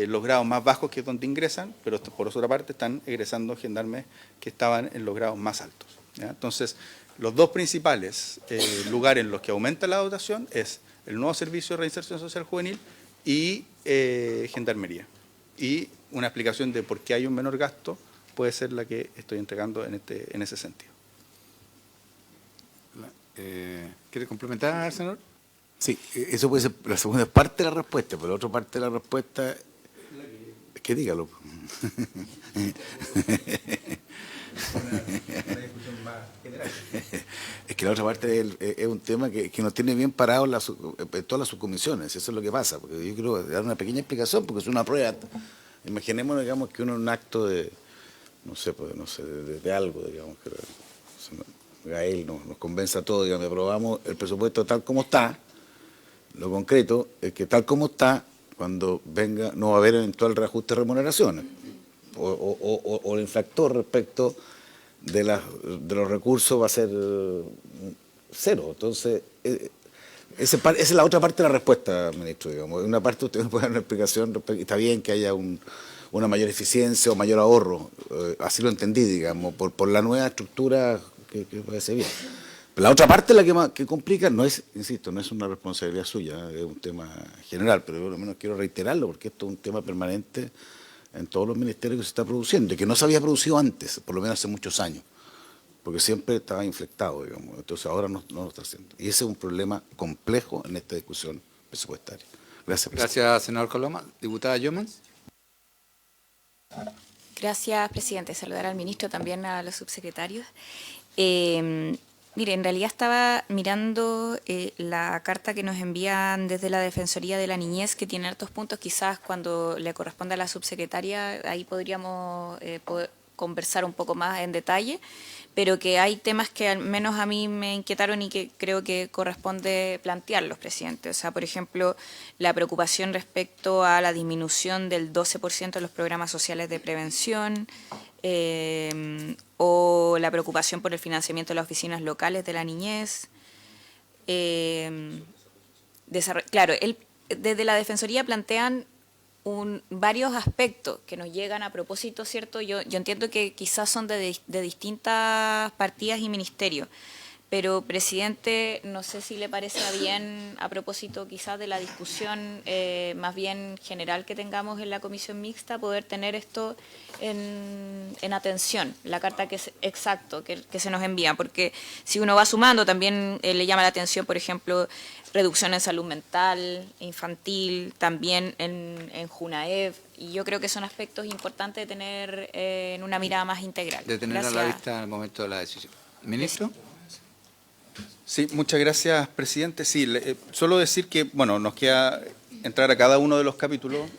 los grados más bajos, que es donde ingresan, pero por otra parte están egresando gendarmes que estaban en los grados más altos, ¿ya? Entonces, los dos principales lugares en los que aumenta la dotación es el nuevo Servicio de Reinserción Social Juvenil y Gendarmería. Y una explicación de por qué hay un menor gasto puede ser la que estoy entregando en ese sentido. ¿Quiere complementar, senador? Sí, eso puede ser la segunda parte de la respuesta, pero la otra parte de la respuesta es que dígalo. Es que la otra parte es un tema que nos tiene bien parados en todas las subcomisiones, eso es lo que pasa, porque yo quiero dar una pequeña explicación, porque es una prueba. Imaginémonos, digamos, que uno en un acto de, de algo, digamos, que Gael nos convence a todos, digamos, aprobamos el presupuesto tal como está. Lo concreto es que tal como está, cuando venga, no va a haber eventual reajuste de remuneraciones o el infractor respecto de los recursos va a ser cero. Entonces, esa es la otra parte de la respuesta, ministro. Digamos. En una parte usted me puede dar una explicación, está bien que haya una mayor eficiencia o mayor ahorro, así lo entendí, digamos, por la nueva estructura que parece bien. La otra parte, la que complica, no es, insisto, no es una responsabilidad suya, es un tema general, pero yo por lo menos quiero reiterarlo porque esto es un tema permanente en todos los ministerios que se está produciendo y que no se había producido antes, por lo menos hace muchos años, porque siempre estaba inflectado, digamos, entonces ahora no lo está haciendo. Y ese es un problema complejo en esta discusión presupuestaria. Gracias, presidente. Gracias, senador Coloma. Diputada Yomans. Gracias, presidente. Saludar al ministro, también a los subsecretarios. Mire, en realidad estaba mirando la carta que nos envían desde la Defensoría de la Niñez, que tiene hartos puntos, quizás cuando le corresponda a la subsecretaria, ahí podríamos poder conversar un poco más en detalle, pero que hay temas que al menos a mí me inquietaron y que creo que corresponde plantearlos, presidente. O sea, por ejemplo, la preocupación respecto a la disminución del 12% de los programas sociales de prevención, o la preocupación por el financiamiento de las oficinas locales de la niñez. Claro, desde la Defensoría plantean varios aspectos que nos llegan a propósito, ¿cierto? Yo entiendo que quizás son de distintas partidas y ministerios, pero, presidente, no sé si le parece bien, a propósito quizás de la discusión más bien general que tengamos en la comisión mixta, poder tener esto en atención, la carta que se nos envía, porque si uno va sumando también le llama la atención, por ejemplo, reducción en salud mental, infantil, también en JUNAEV, y yo creo que son aspectos importantes de tener en una mirada más integral. De tener a la vista en el momento de la decisión. ¿Ministro? Sí, muchas gracias, presidente. Sí, solo decir que, bueno, nos queda entrar a cada uno de los capítulos,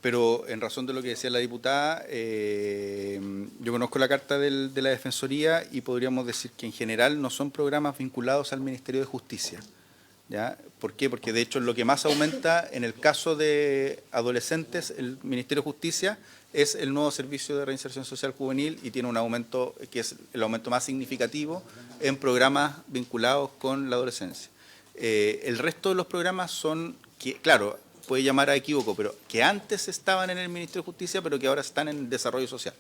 pero en razón de lo que decía la diputada, yo conozco la carta de la Defensoría y podríamos decir que en general no son programas vinculados al Ministerio de Justicia, ¿ya? ¿Por qué? Porque de hecho lo que más aumenta en el caso de adolescentes, el Ministerio de Justicia, es el nuevo Servicio de Reinserción Social Juvenil y tiene un aumento que es el aumento más significativo en programas vinculados con la adolescencia. El resto de los programas son, claro, puede llamar a equívoco, pero que antes estaban en el Ministerio de Justicia, pero que ahora están en Desarrollo Social.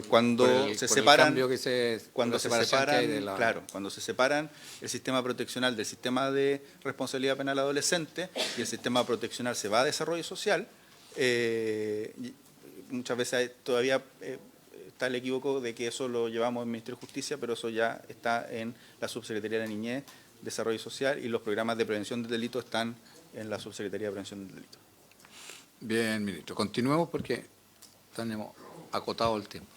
Cuando Por el se por el separan, cambio que se- cuando la se separación que hay separan, de la- claro, cuando se separan el sistema proteccional del sistema de responsabilidad penal adolescente y el sistema proteccional se va a desarrollo social, y muchas veces todavía está el equívoco de que eso lo llevamos en el Ministerio de Justicia, pero eso ya está en la Subsecretaría de la Niñez, Desarrollo Social, y los programas de prevención del delito están en la Subsecretaría de Prevención del Delito. Bien, ministro. Continuemos porque tenemos acotado el tiempo.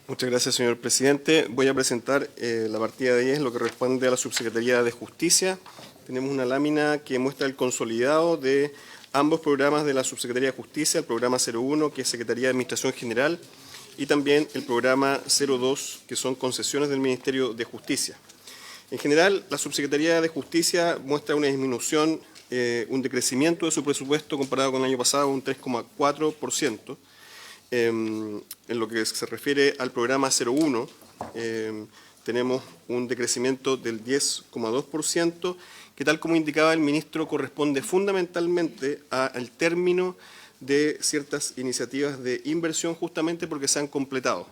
Muchas gracias, señor presidente. Voy a presentar la partida 10, lo que responde a la Subsecretaría de Justicia. Tenemos una lámina que muestra el consolidado de ambos programas de la Subsecretaría de Justicia, el programa 01, que es Secretaría de Administración General, y también el programa 02, que son concesiones del Ministerio de Justicia. En general, la Subsecretaría de Justicia muestra una disminución, un decrecimiento de su presupuesto comparado con el año pasado, un 3,4%. En lo que se refiere al programa 01, tenemos un decrecimiento del 10,2%, que tal como indicaba el ministro, corresponde fundamentalmente al término de ciertas iniciativas de inversión, justamente porque se han completado.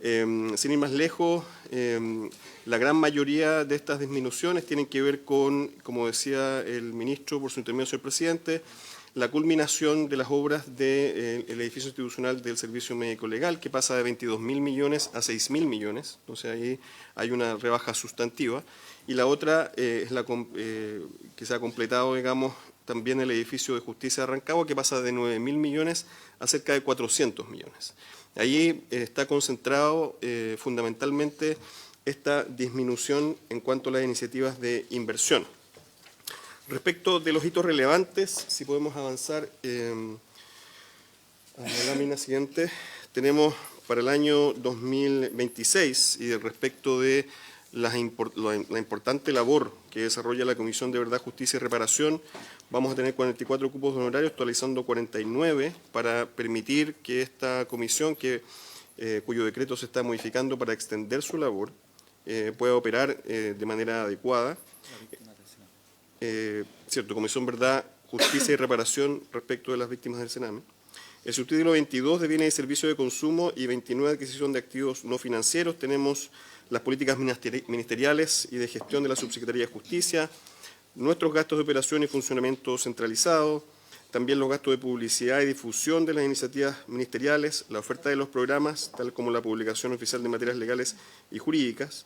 Sin ir más lejos, la gran mayoría de estas disminuciones tienen que ver con, como decía el ministro por su intermedio, señor presidente, la culminación de las obras del edificio institucional del Servicio Médico Legal, que pasa de 22.000 millones a 6.000 millones, entonces ahí hay una rebaja sustantiva. Y la otra es la que se ha completado, digamos, también el edificio de justicia de Rancagua, que pasa de 9.000 millones a cerca de 400 millones. Allí está concentrado fundamentalmente esta disminución en cuanto a las iniciativas de inversión. Respecto de los hitos relevantes, si podemos avanzar a la lámina siguiente, tenemos para el año 2026 y respecto de la importante labor que desarrolla la Comisión de Verdad, Justicia y Reparación, vamos a tener 44 cupos de honorarios, actualizando 49 para permitir que esta comisión, cuyo decreto se está modificando para extender su labor, pueda operar de manera adecuada. Cierto, Comisión Verdad, Justicia y Reparación respecto de las víctimas del Sename. El subtítulo 22 de Bienes y Servicios de Consumo y 29 de Adquisición de Activos No Financieros. Tenemos las políticas ministeriales y de gestión de la Subsecretaría de Justicia, nuestros gastos de operación y funcionamiento centralizado, también los gastos de publicidad y difusión de las iniciativas ministeriales, la oferta de los programas, tal como la publicación oficial de materias legales y jurídicas,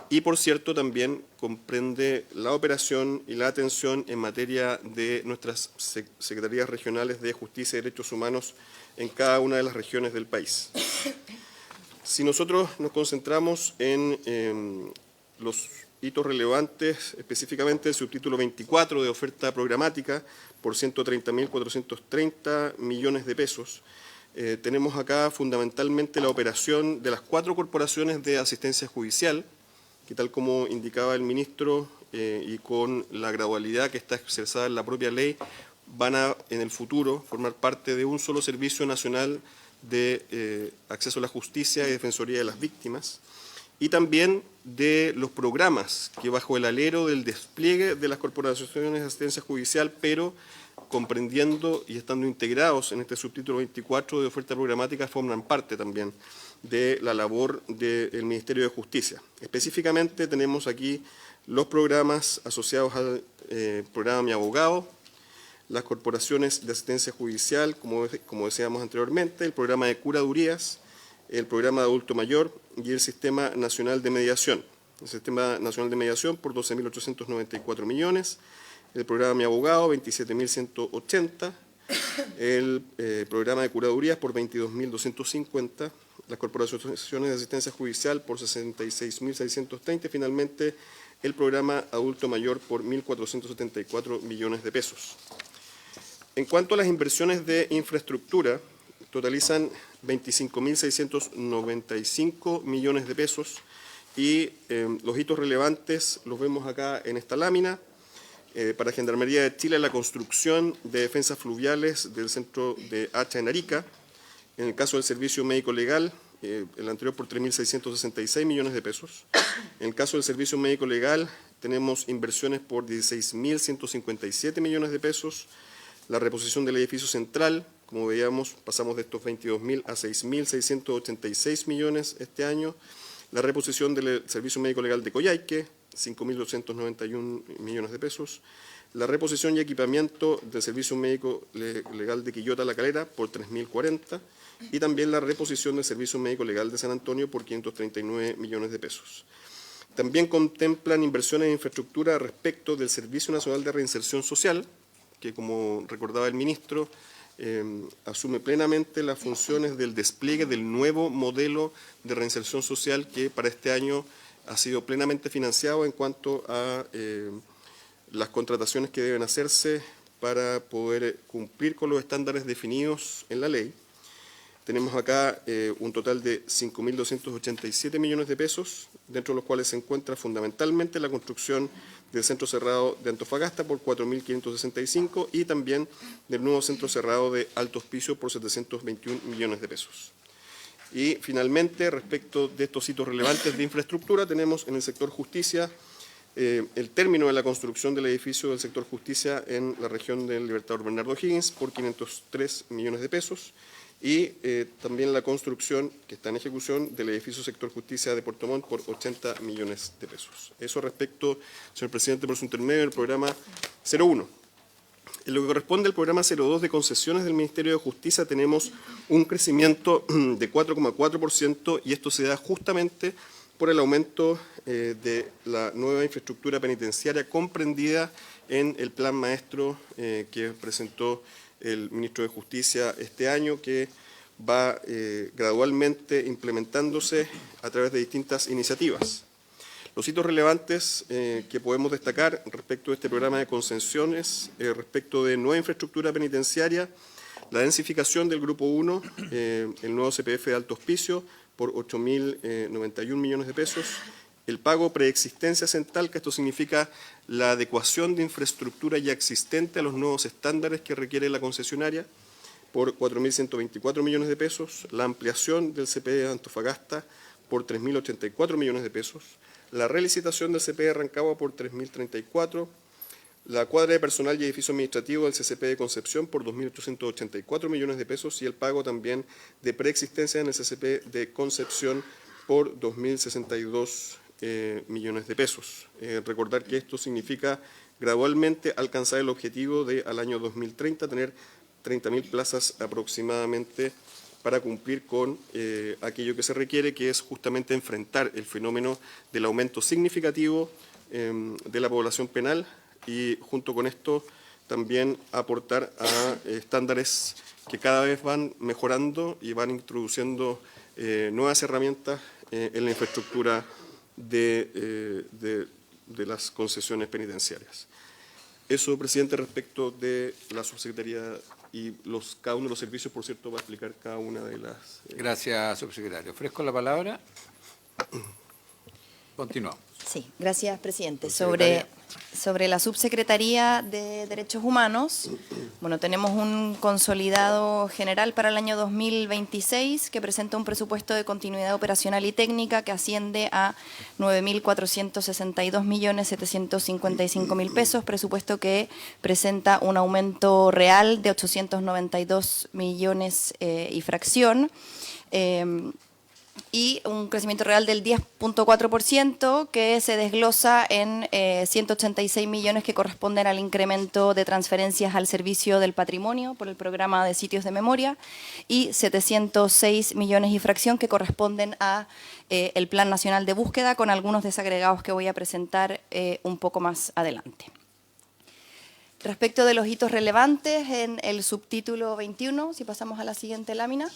y por cierto también comprende la operación y la atención en materia de nuestras secretarías regionales de Justicia y Derechos Humanos en cada una de las regiones del país. Si nosotros nos concentramos en los hitos relevantes, específicamente el subtítulo 24 de oferta programática por 130.430 millones de pesos, tenemos acá fundamentalmente la operación de las 4 corporaciones de asistencia judicial, que tal como indicaba el ministro y con la gradualidad que está expresada en la propia ley, van a en el futuro formar parte de un solo servicio nacional de acceso a la justicia y defensoría de las víctimas, y también de los programas que bajo el alero del despliegue de las corporaciones de asistencia judicial, pero comprendiendo y estando integrados en este subtítulo 24 de oferta programática, forman parte también de la labor del Ministerio de Justicia. Específicamente tenemos aquí los programas asociados al programa Mi Abogado, las corporaciones de asistencia judicial, como decíamos anteriormente, el programa de curadurías, el programa de adulto mayor y el Sistema Nacional de Mediación. El Sistema Nacional de Mediación por 12.894 millones, el programa Mi Abogado 27.180, el programa de curadurías por 22.250, las corporaciones de asistencia judicial por 66.630 y finalmente el programa adulto mayor por 1.474 millones de pesos. En cuanto a las inversiones de infraestructura, totalizan 25.695 millones de pesos y los hitos relevantes los vemos acá en esta lámina. Para Gendarmería de Chile, la construcción de defensas fluviales del centro de Hacha en Arica. En el caso del Servicio Médico Legal, el anterior por 3.666 millones de pesos. En el caso del Servicio Médico Legal, tenemos inversiones por 16.157 millones de pesos. La reposición del edificio central, como veíamos, pasamos de estos 22.000 a 6.686 millones este año. La reposición del Servicio Médico Legal de Coyhaique, 5.291 millones de pesos. La reposición y equipamiento del Servicio Médico Legal de Quillota La Calera por 3.040 y también la reposición del Servicio Médico Legal de San Antonio por 539 millones de pesos. También contemplan inversiones en infraestructura respecto del Servicio Nacional de Reinserción Social, que como recordaba el ministro, asume plenamente las funciones del despliegue del nuevo modelo de reinserción social que para este año ha sido plenamente financiado en cuanto a las contrataciones que deben hacerse para poder cumplir con los estándares definidos en la ley. Tenemos acá un total de 5.287 millones de pesos, dentro de los cuales se encuentra fundamentalmente la construcción del Centro Cerrado de Antofagasta por 4.565 y también del nuevo Centro Cerrado de Alto Hospicio por 721 millones de pesos. Y finalmente, respecto de estos hitos relevantes de infraestructura, tenemos en el sector justicia el término de la construcción del edificio del sector justicia en la región del Libertador Bernardo Higgins por 503 millones de pesos y también la construcción que está en ejecución del edificio sector justicia de Puerto Montt por 80 millones de pesos. Eso respecto, señor presidente, por su intermedio, del programa 01. En lo que corresponde al programa 02 de concesiones del Ministerio de Justicia tenemos un crecimiento de 4,4% y esto se da justamente por el aumento de la nueva infraestructura penitenciaria comprendida en el plan maestro que presentó el ministro de Justicia este año, que va gradualmente implementándose a través de distintas iniciativas. Los hitos relevantes que podemos destacar respecto de este programa de concesiones, respecto de nueva infraestructura penitenciaria, la densificación del Grupo 1, el nuevo CPF de Alto Hospicio, por 8.091 millones de pesos, el pago preexistencia central, que esto significa la adecuación de infraestructura ya existente a los nuevos estándares que requiere la concesionaria, por 4.124 millones de pesos, la ampliación del CPE de Antofagasta por 3.084 millones de pesos, la relicitación del CPE de Rancagua por 3.034, la cuadra de personal y edificio administrativo del CCP de Concepción por 2.884 millones de pesos y el pago también de preexistencia en el CCP de Concepción por 2.062 millones de pesos. Recordar que esto significa gradualmente alcanzar el objetivo de al año 2030 tener 30.000 plazas aproximadamente para cumplir con aquello que se requiere, que es justamente enfrentar el fenómeno del aumento significativo de la población penal y junto con esto también aportar a estándares que cada vez van mejorando y van introduciendo nuevas herramientas en la infraestructura de las concesiones penitenciarias. Eso, presidente, respecto de la subsecretaría y cada uno de los servicios, por cierto, va a explicar cada una de las... Gracias, subsecretario. Ofrezco la palabra. Continuamos. Sí, gracias, presidente. Sobre la Subsecretaría de Derechos Humanos, bueno, tenemos un consolidado general para el año 2026 que presenta un presupuesto de continuidad operacional y técnica que asciende a 9.462.755.000 pesos, presupuesto que presenta un aumento real de 892 millones y fracción. Y un crecimiento real del 10.4% que se desglosa en 186 millones que corresponden al incremento de transferencias al servicio del patrimonio por el programa de sitios de memoria y 706 millones y fracción que corresponden a el Plan Nacional de Búsqueda con algunos desagregados que voy a presentar un poco más adelante. Respecto de los hitos relevantes en el subtítulo 21, si pasamos a la siguiente lámina.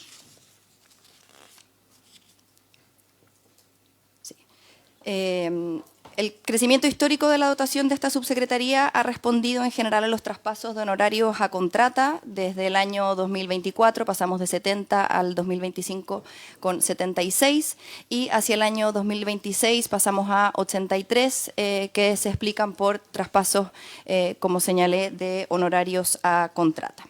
El crecimiento histórico de la dotación de esta subsecretaría ha respondido en general a los traspasos de honorarios a contrata. Desde el año 2024 pasamos de 70 al 2025 con 76 y hacia el año 2026 pasamos a 83 que se explican por traspasos, como señalé, de honorarios a contrata.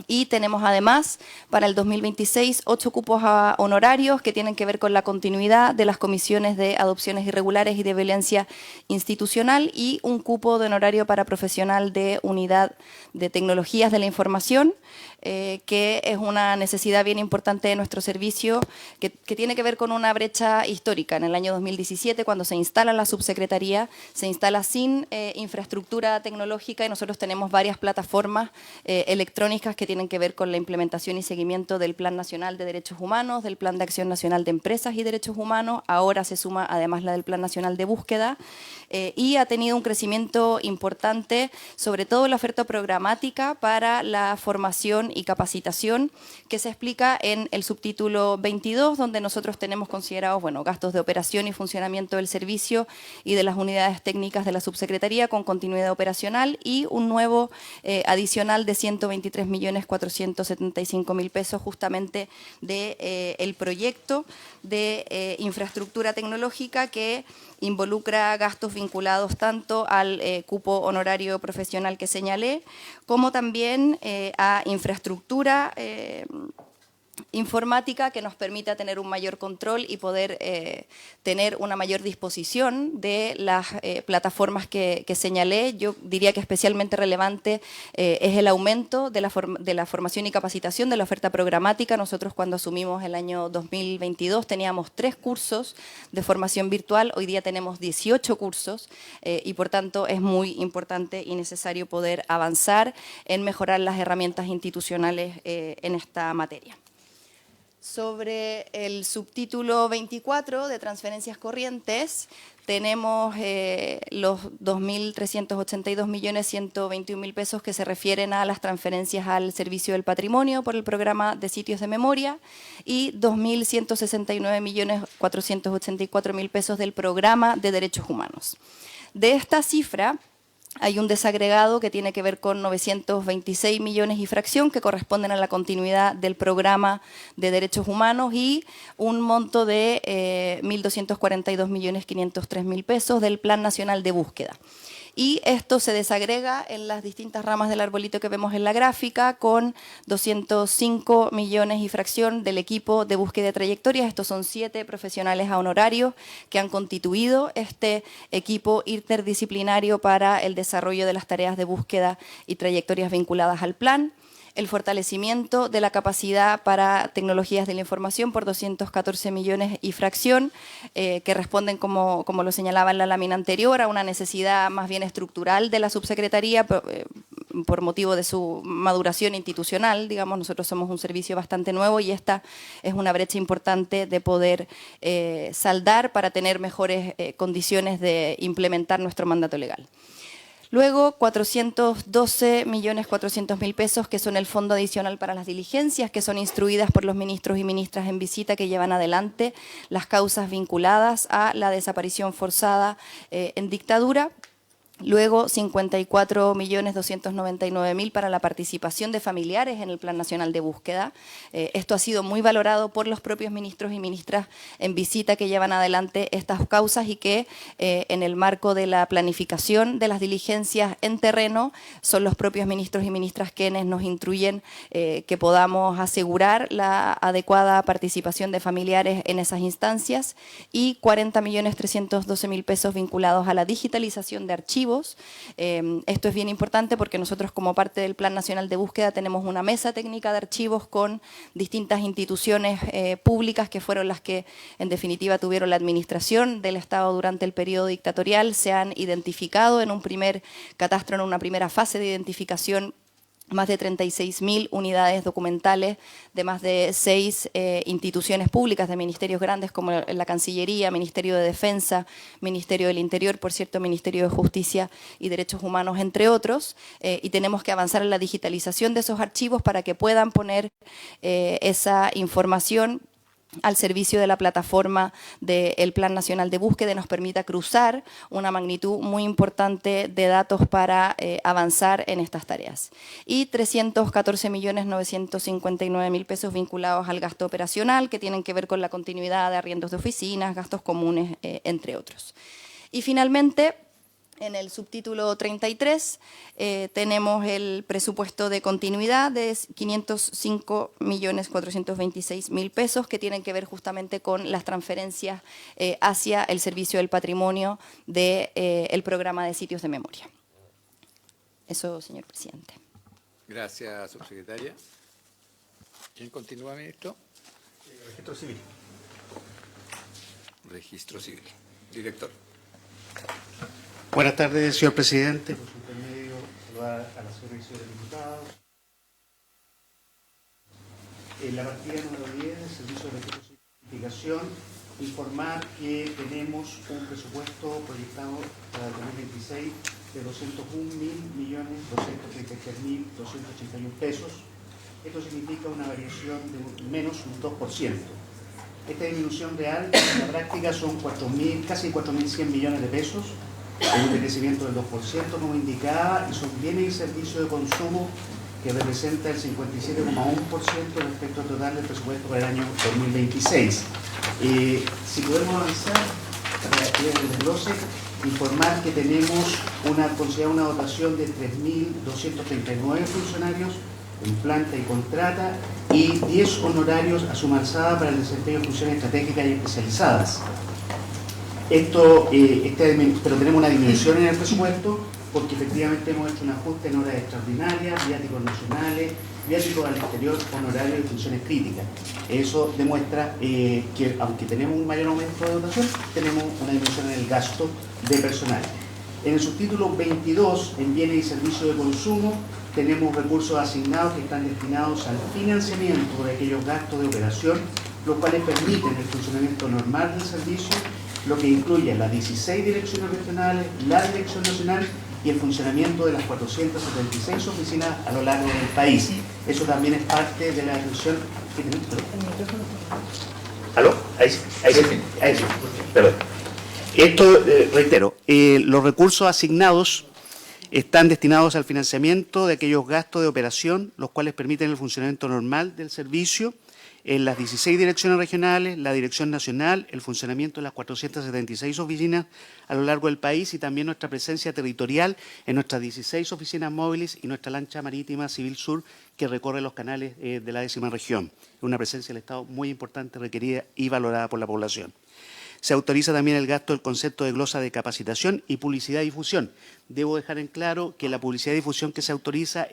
Y tenemos además para el 2026 8 cupos a honorarios que tienen que ver con la continuidad de las comisiones de adopciones irregulares y de violencia institucional y un cupo de honorario para profesional de unidad de tecnologías de la información, que es una necesidad bien importante de nuestro servicio, que tiene que ver con una brecha histórica. En el año 2017, cuando se instala la subsecretaría, se instala sin infraestructura tecnológica y nosotros tenemos varias plataformas electrónicas que tienen que ver con la implementación y seguimiento del Plan Nacional de Derechos Humanos, del Plan de Acción Nacional de Empresas y Derechos Humanos, ahora se suma además la del Plan Nacional de Búsqueda, y ha tenido un crecimiento importante, sobre todo en la oferta programática para la formación y capacitación, que se explica en el subtítulo 22, donde nosotros tenemos considerados gastos de operación y funcionamiento del servicio y de las unidades técnicas de la subsecretaría con continuidad operacional y un nuevo adicional de 123.475.000 pesos justamente del proyecto de infraestructura tecnológica que involucra gastos vinculados tanto al cupo honorario profesional que señalé, como también a infraestructura informática que nos permita tener un mayor control y poder tener una mayor disposición de las plataformas que señalé. Yo diría que especialmente relevante es el aumento de la formación y capacitación de la oferta programática. Nosotros cuando asumimos el año 2022 teníamos 3 cursos de formación virtual, hoy día tenemos 18 cursos y por tanto es muy importante y necesario poder avanzar en mejorar las herramientas institucionales en esta materia. Sobre el subtítulo 24 de transferencias corrientes, tenemos los 2.382.121.000 pesos que se refieren a las transferencias al servicio del patrimonio por el programa de sitios de memoria y 2.169.484.000 pesos del programa de derechos humanos. De esta cifra, hay un desagregado que tiene que ver con 926 millones y fracción que corresponden a la continuidad del programa de derechos humanos y un monto de 1.242.503.000 pesos del Plan Nacional de Búsqueda. Y esto se desagrega en las distintas ramas del arbolito que vemos en la gráfica con 205 millones y fracción del equipo de búsqueda de trayectorias. Estos son 7 profesionales a honorarios que han constituido este equipo interdisciplinario para el desarrollo de las tareas de búsqueda y trayectorias vinculadas al plan. El fortalecimiento de la capacidad para tecnologías de la información por 214 millones y fracción, que responden, como lo señalaba en la lámina anterior, a una necesidad más bien estructural de la subsecretaría por motivo de su maduración institucional. Digamos, nosotros somos un servicio bastante nuevo y esta es una brecha importante de poder saldar para tener mejores condiciones de implementar nuestro mandato legal. Luego, 412.400.000 pesos, que son el fondo adicional para las diligencias, que son instruidas por los ministros y ministras en visita que llevan adelante las causas vinculadas a la desaparición forzada en dictadura. Luego, 54.299.000 para la participación de familiares en el Plan Nacional de Búsqueda. Esto ha sido muy valorado por los propios ministros y ministras en visita que llevan adelante estas causas y que en el marco de la planificación de las diligencias en terreno son los propios ministros y ministras quienes nos instruyen que podamos asegurar la adecuada participación de familiares en esas instancias y 40.312.000 pesos vinculados a la digitalización de archivos. Esto es bien importante porque nosotros como parte del Plan Nacional de Búsqueda tenemos una mesa técnica de archivos con distintas instituciones públicas que fueron las que en definitiva tuvieron la administración del Estado durante el periodo dictatorial. Se han identificado en un primer catastro, en una primera fase de identificación, más de 36.000 unidades documentales de más de 6 instituciones públicas de ministerios grandes como la Cancillería, Ministerio de Defensa, Ministerio del Interior, por cierto, Ministerio de Justicia y Derechos Humanos, entre otros, y tenemos que avanzar en la digitalización de esos archivos para que puedan poner esa información al servicio de la plataforma del Plan Nacional de Búsqueda y nos permita cruzar una magnitud muy importante de datos para avanzar en estas tareas. Y 314.959.000 pesos vinculados al gasto operacional, que tienen que ver con la continuidad de arriendos de oficinas, gastos comunes, entre otros. Y finalmente, En el subtítulo 33 tenemos el presupuesto de continuidad de 505.426.000 pesos que tienen que ver justamente con las transferencias hacia el servicio del patrimonio del programa de sitios de memoria. Eso, señor presidente. Gracias, subsecretaria. ¿Quién continúa, ministro? Registro civil. Registro civil. Director. Buenas tardes, señor presidente. Por su intermedio, saludar a la señora y señores diputados. En la partida número 10 del Servicio de Registro Civil y Identificación, informar que tenemos un presupuesto proyectado para el 2026 de 201.233.281 pesos. Esto significa una variación de menos un 2%. Esta disminución real en la práctica son casi 4.100 millones de pesos, un decrecimiento del 2%, como indicaba, y son bienes y servicios de consumo que representa el 57,1% respecto al total del presupuesto para el año 2026. Si podemos avanzar, para la actividad del desglose, informar que tenemos considerada una dotación de 3.239 funcionarios en planta y contrata y 10 honorarios a suma alzada para el desempeño de funciones estratégicas y especializadas. Pero tenemos una disminución en el presupuesto porque efectivamente hemos hecho un ajuste en horas extraordinarias, viáticos nacionales, viáticos al exterior, honorarios y funciones críticas. Eso demuestra que aunque tenemos un mayor aumento de dotación, tenemos una disminución en el gasto de personal. En el subtítulo 22, en bienes y servicios de consumo, tenemos recursos asignados que están destinados al financiamiento de aquellos gastos de operación, los cuales permiten el funcionamiento normal del servicio, lo que incluye las 16 direcciones regionales, la dirección nacional y el funcionamiento de las 476 oficinas a lo largo del país. Eso también es parte de la atención que tenemos. ¿Aló? Ahí sí. Perdón. Esto, reitero, los recursos asignados están destinados al financiamiento de aquellos gastos de operación, los cuales permiten el funcionamiento normal del servicio en las 16 direcciones regionales, la dirección nacional, el funcionamiento de las 476 oficinas a lo largo del país y también nuestra presencia territorial en nuestras 16 oficinas móviles y nuestra lancha marítima Civil Sur que recorre los canales de la 10ª región. Una presencia del Estado muy importante, requerida y valorada por la población. Se autoriza también el gasto del concepto de glosa de capacitación y publicidad y difusión. Debo dejar en claro que la publicidad y difusión que se autoriza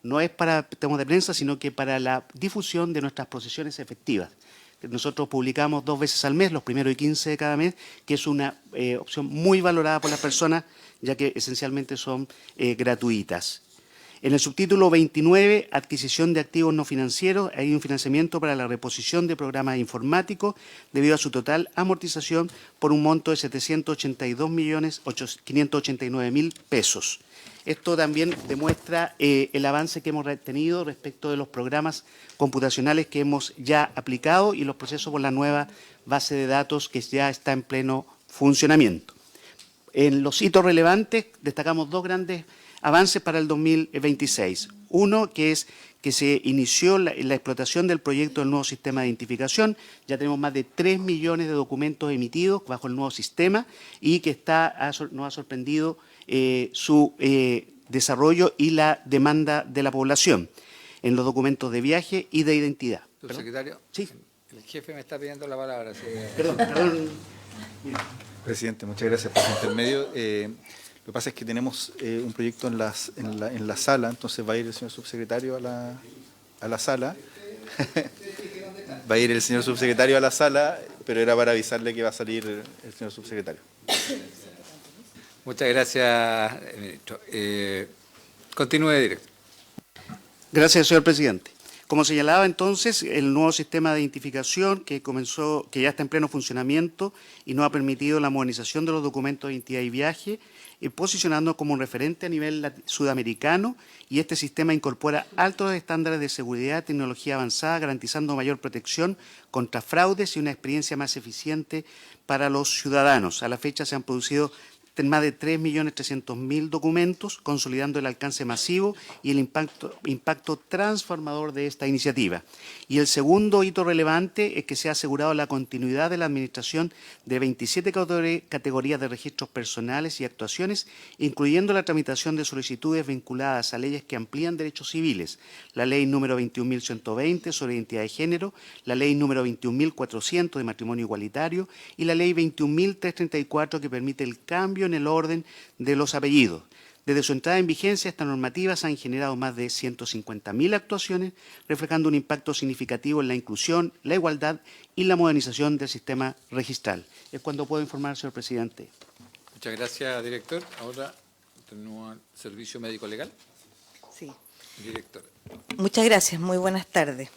no es para temas de prensa, sino que para la difusión de nuestras procesiones efectivas. Nosotros publicamos 2 veces al mes, los primeros y 15 de cada mes, que es una opción muy valorada por las personas, ya que esencialmente son gratuitas. En el subtítulo 29, adquisición de activos no financieros, hay un financiamiento para la reposición de programas informáticos debido a su total amortización por un monto de 782.589.000 pesos. Esto también demuestra el avance que hemos tenido respecto de los programas computacionales que hemos ya aplicado y los procesos por la nueva base de datos que ya está en pleno funcionamiento. En los hitos relevantes destacamos 2 grandes avances para el 2026. Uno, que es que se inició la explotación del proyecto del nuevo sistema de identificación. Ya tenemos más de 3 millones de documentos emitidos bajo el nuevo sistema y que nos ha sorprendido su desarrollo y la demanda de la población en los documentos de viaje y de identidad. Subsecretario. Sí. El jefe me está pidiendo la palabra. Sí. Perdón. Presidente, muchas gracias por su intermedio. Lo que pasa es que tenemos un proyecto en la sala, entonces va a ir el señor subsecretario a la sala. Va a ir el señor subsecretario a la sala, pero era para avisarle que va a salir el señor subsecretario. Muchas gracias, ministro. Continúe, director. Gracias, señor presidente. Como señalaba entonces, el nuevo sistema de identificación que ya está en pleno funcionamiento y nos ha permitido la modernización de los documentos de identidad y viaje, posicionando como un referente a nivel sudamericano, y este sistema incorpora altos estándares de seguridad y tecnología avanzada, garantizando mayor protección contra fraudes y una experiencia más eficiente para los ciudadanos. A la fecha se han producido existen más de 3.300.000 documentos, consolidando el alcance masivo y el impacto transformador de esta iniciativa. Y el segundo hito relevante es que se ha asegurado la continuidad de la administración de 27 categorías de registros personales y actuaciones, incluyendo la tramitación de solicitudes vinculadas a leyes que amplían derechos civiles, la ley número 21.120 sobre identidad de género, la ley número 21.400 de matrimonio igualitario y la ley 21.334 que permite el cambio en el orden de los apellidos. Desde su entrada en vigencia, estas normativas han generado más de 150.000 actuaciones, reflejando un impacto significativo en la inclusión, la igualdad y la modernización del sistema registral. Es cuando puedo informar, señor presidente. Muchas gracias, director. Ahora tenemos al Servicio Médico Legal. Sí. Director. Muchas gracias. Muy buenas tardes.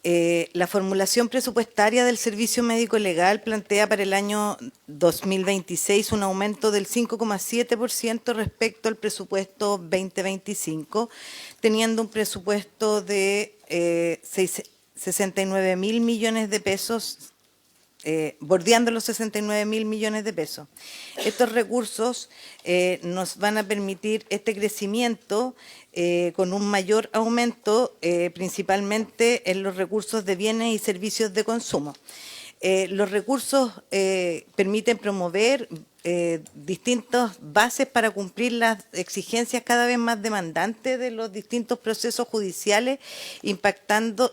La formulación presupuestaria del Servicio Médico Legal plantea para el año 2026 un aumento del 5,7% respecto al presupuesto 2025, teniendo un presupuesto de 69.000 millones de pesos, bordeando los 69.000 millones de pesos. Estos recursos nos van a permitir este crecimiento con un mayor aumento, principalmente en los recursos de bienes y servicios de consumo. Los recursos permiten promover distintas bases para cumplir las exigencias cada vez más demandantes de los distintos procesos judiciales, impactados,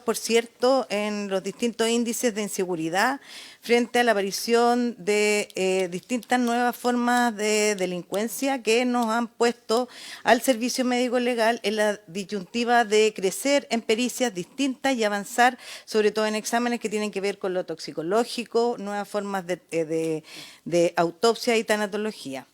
por cierto, en los distintos índices de inseguridad frente a la aparición de distintas nuevas formas de delincuencia que nos han puesto al Servicio Médico Legal en la disyuntiva de crecer en pericias distintas y avanzar, sobre todo en exámenes que tienen que ver con lo toxicológico, nuevas formas de autopsia y tanatología.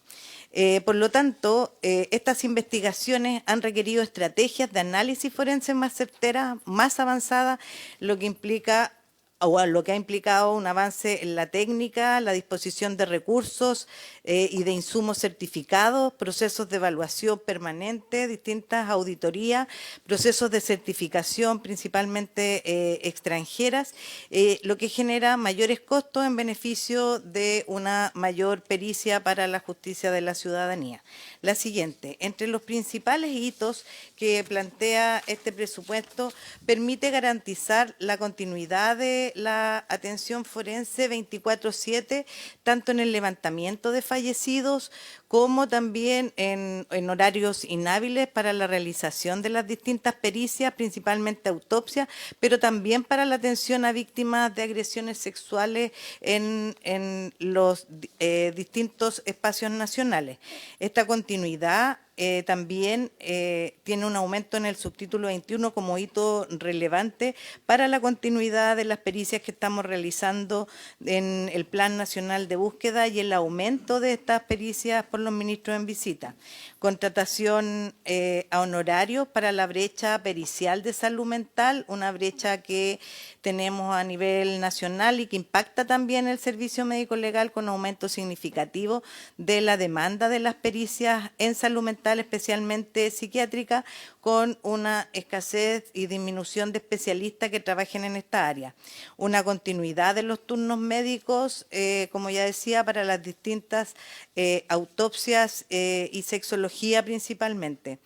Por lo tanto, estas investigaciones han requerido estrategias de análisis forense más certeras, más avanzadas, lo que implica o lo que ha implicado un avance en la técnica, la disposición de recursos y de insumos certificados, procesos de evaluación permanente, distintas auditorías, procesos de certificación principalmente extranjeras, lo que genera mayores costos en beneficio de una mayor pericia para la justicia de la ciudadanía. La siguiente, entre los principales hitos que plantea este presupuesto, permite garantizar la continuidad de la atención forense 24/7, tanto en el levantamiento de fallecidos como también en horarios inhábiles para la realización de las distintas pericias, principalmente autopsias, pero también para la atención a víctimas de agresiones sexuales en los distintos espacios nacionales. Esta continuidad también tiene un aumento en el subtítulo 21 como hito relevante para la continuidad de las pericias que estamos realizando en el Plan Nacional de Búsqueda y el aumento de estas pericias por los ministros en visita. Contratación a honorarios para la brecha pericial de salud mental, una brecha que tenemos a nivel nacional y que impacta también el Servicio Médico Legal con aumento significativo de la demanda de las pericias en salud mental, especialmente psiquiátrica, con una escasez y disminución de especialistas que trabajen en esta área. Una continuidad de los turnos médicos, como ya decía, para las distintas autopsias y sexología principalmente.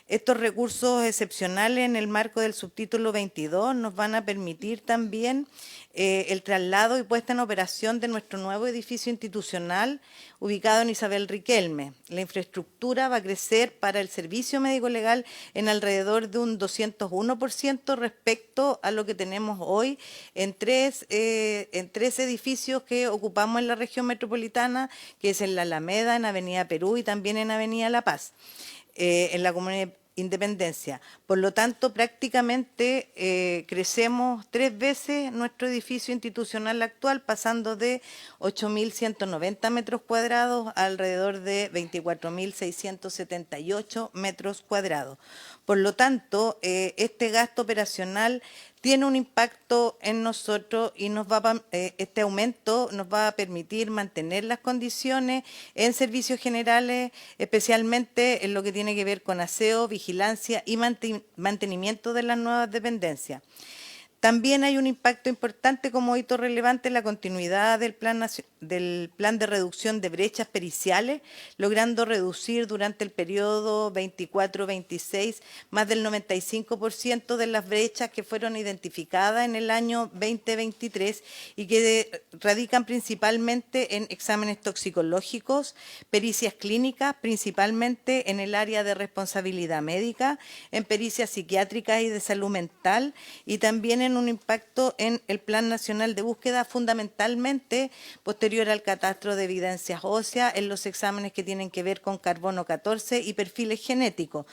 Estos recursos excepcionales en el marco del subtítulo 22 nos van a permitir también el traslado y puesta en operación de nuestro nuevo edificio institucional ubicado en Isabel Riquelme. La infraestructura va a crecer para el Servicio Médico Legal en alrededor de un 201% respecto a lo que tenemos hoy en tres edificios que ocupamos en la región metropolitana, que es en la Alameda, en Avenida Perú y también en Avenida La Paz, en la Comuna de Independencia. Por lo tanto, prácticamente crecemos 3 veces nuestro edificio institucional actual, pasando de 8.190 metros cuadrados a alrededor de 24.678 metros cuadrados. Por lo tanto, este gasto operacional tiene un impacto en nosotros y este aumento nos va a permitir mantener las condiciones en servicios generales, especialmente en lo que tiene que ver con aseo, vigilancia y mantenimiento de las nuevas dependencias. También hay un impacto importante como hito relevante en la continuidad del plan de reducción de brechas periciales, logrando reducir durante el periodo 24-26 más del 95% de las brechas que fueron identificadas en el año 2023 y que radican principalmente en exámenes toxicológicos, pericias clínicas, principalmente en el área de responsabilidad médica, en pericias psiquiátricas y de salud mental, y también en un impacto en el Plan Nacional de Búsqueda, fundamentalmente posterior al catastro de evidencias óseas, en los exámenes que tienen que ver con carbono 14 y perfiles genéticos,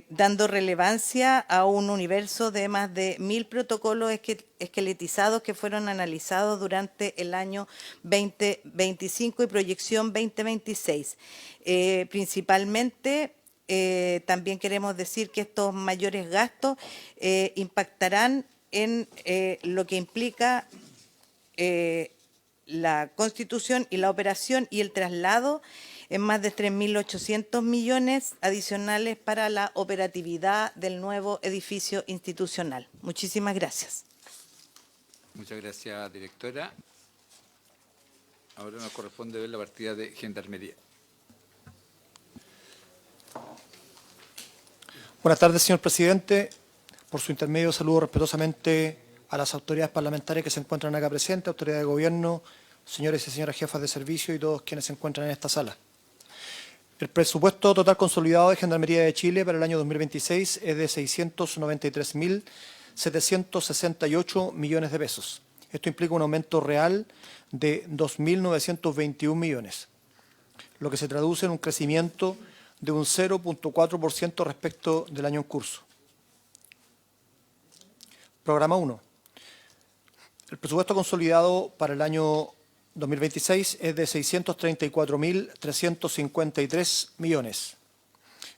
dando relevancia a un universo de más de 1.000 protocolos esqueletizados que fueron analizados durante el año 2025 y proyección 2026. Principalmente, también queremos decir que estos mayores gastos impactarán en lo que implica la constitución y la operación y el traslado en más de 3.800 millones adicionales para la operatividad del nuevo edificio institucional. Muchísimas gracias. Muchas gracias, directora. Ahora nos corresponde ver la partida de Gendarmería. Buenas tardes, señor presidente. Por su intermedio, saludo respetuosamente a las autoridades parlamentarias que se encuentran acá presentes, autoridades de gobierno, señores y señoras jefas de servicio y todos quienes se encuentran en esta sala. El presupuesto total consolidado de Gendarmería de Chile para el año 2026 es de 693.768 millones de pesos. Esto implica un aumento real de 2.921 millones, lo que se traduce en un crecimiento de un 0.4% respecto del año en curso. Programa 1. El presupuesto consolidado para el año 2026 es de 634.353 millones.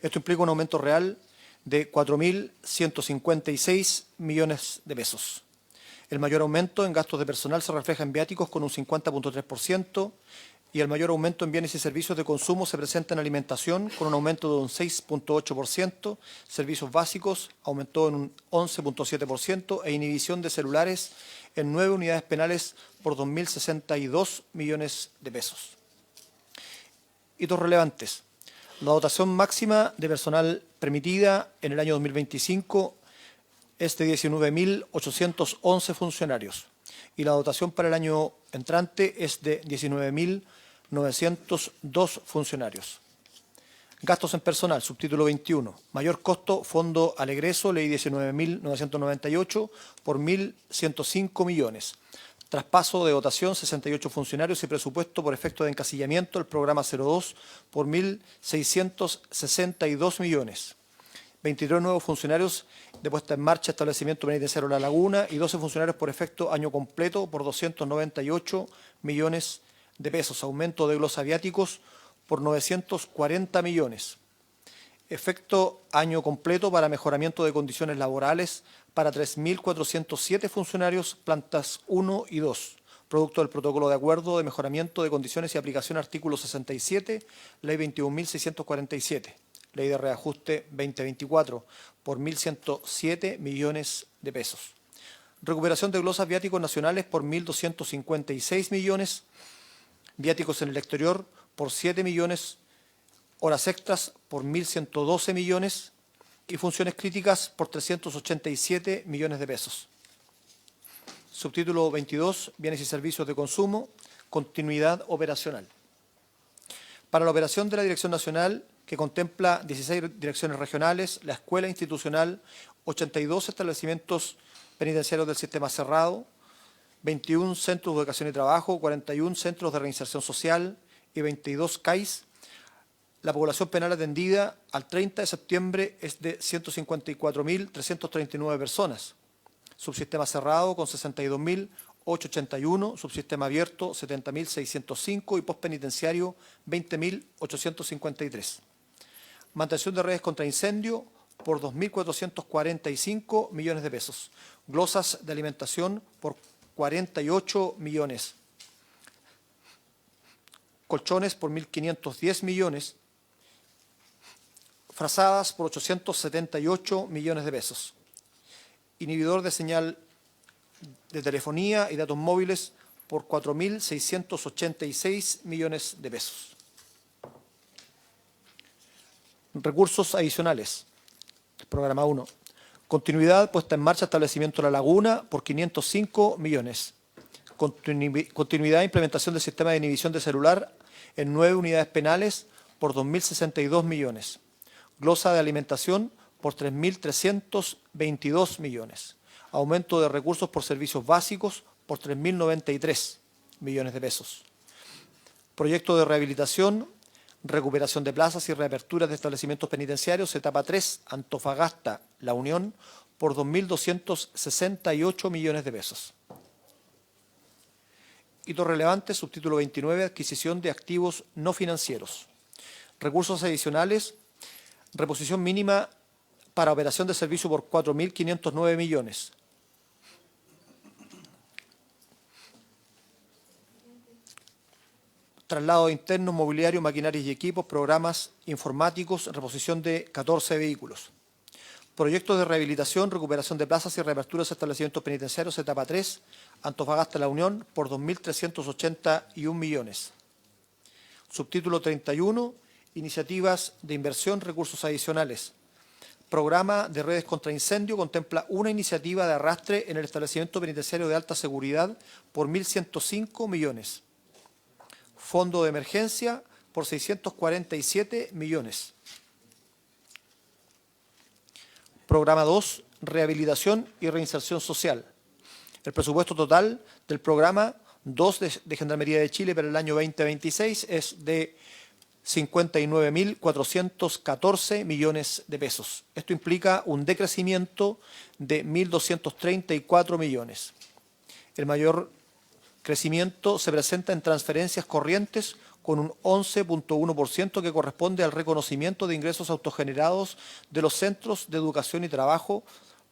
Esto implica un aumento real de 4.156 millones de pesos. El mayor aumento en gastos de personal se refleja en viáticos con un 50.3%, y el mayor aumento en bienes y servicios de consumo se presenta en alimentación con un aumento de un 6.8%, servicios básicos aumentó en un 11.7% e inhibición de celulares en 9 unidades penales por 2.062 millones de pesos. Hitos relevantes. La dotación máxima de personal permitida en el año 2025 es de 19.811 funcionarios y la dotación para el año entrante es de 19.902 funcionarios. Gastos en personal, subtítulo 21. Mayor costo, fondo al egreso, ley 19.998 por 1.105 millones. Traspaso de dotación, 68 funcionarios y presupuesto por efecto de encasillamiento, el programa 02 por 1.662 millones. 23 nuevos funcionarios de puesta en marcha establecimiento penitenciario La Laguna y 12 funcionarios por efecto año completo por 298 millones de pesos. Aumento de glosa viáticos por 940 millones. Efecto año completo para mejoramiento de condiciones laborales para 3.407 funcionarios, plantas 1 y 2. Producto del protocolo de acuerdo de mejoramiento de condiciones y aplicación artículo 67, ley 21.647. Ley de reajuste 2024 por 1.107 millones de pesos. Recuperación de glosas viáticos nacionales por 1.256 millones. Viáticos en el exterior por 7 millones. Horas extras por 1.112 millones. Y funciones críticas por 387 millones de pesos. Subtítulo 22, bienes y servicios de consumo, continuidad operacional. Para la operación de la Dirección Nacional, que contempla 16 direcciones regionales, la escuela institucional, 82 establecimientos penitenciarios del sistema cerrado, 21 centros de educación y trabajo, 41 centros de reinserción social y 22 CAIS. La población penal atendida al 30 de septiembre es de 154.339 personas. Subsistema cerrado con 62.881, subsistema abierto 70.605 y postpenitenciario 20.853. Mantención de redes contra incendio por 2.445 millones de pesos. Glosas de alimentación por 48 millones. Colchones por 1.510 millones. Frazadas por 878 millones de pesos. inhibidor de señal de telefonía y datos móviles por 4.686 millones de pesos. Recursos adicionales. Programa 1. Continuidad, puesta en marcha, establecimiento de la laguna por 505 millones. Continuidad e implementación del sistema de inhibición de celular en 9 unidades penales por 2.062 millones. Glosa de alimentación por 3.322 millones. Aumento de recursos por servicios básicos por 3.093 millones de pesos. Proyecto de rehabilitación, recuperación de plazas y reaperturas de establecimientos penitenciarios, etapa 3, Antofagasta, La Unión, por 2.268 millones de pesos. Hitos relevantes, subtítulo 29, adquisición de activos no financieros. Recursos adicionales, reposición mínima para operación de servicio por 4.509 millones. Traslado interno, mobiliario, maquinarias y equipos, programas informáticos, reposición de 14 vehículos. Proyectos de rehabilitación, recuperación de plazas y reaperturas de establecimientos penitenciarios, etapa 3, Antofagasta, La Unión, por 2.381 millones. Subtítulo 31, iniciativas de inversión, recursos adicionales. Programa de redes contra incendio contempla una iniciativa de arrastre en el establecimiento penitenciario de alta seguridad por 1.105 millones. Fondo de emergencia por 647 millones. Programa 2, rehabilitación y reinserción social. El presupuesto total del programa 2 de Gendarmería de Chile para el año 2026 es de 59.414 millones de pesos. Esto implica un decrecimiento de 1.234 millones. El mayor crecimiento se presenta en transferencias corrientes con un 11.1% que corresponde al reconocimiento de ingresos autogenerados de los centros de educación y trabajo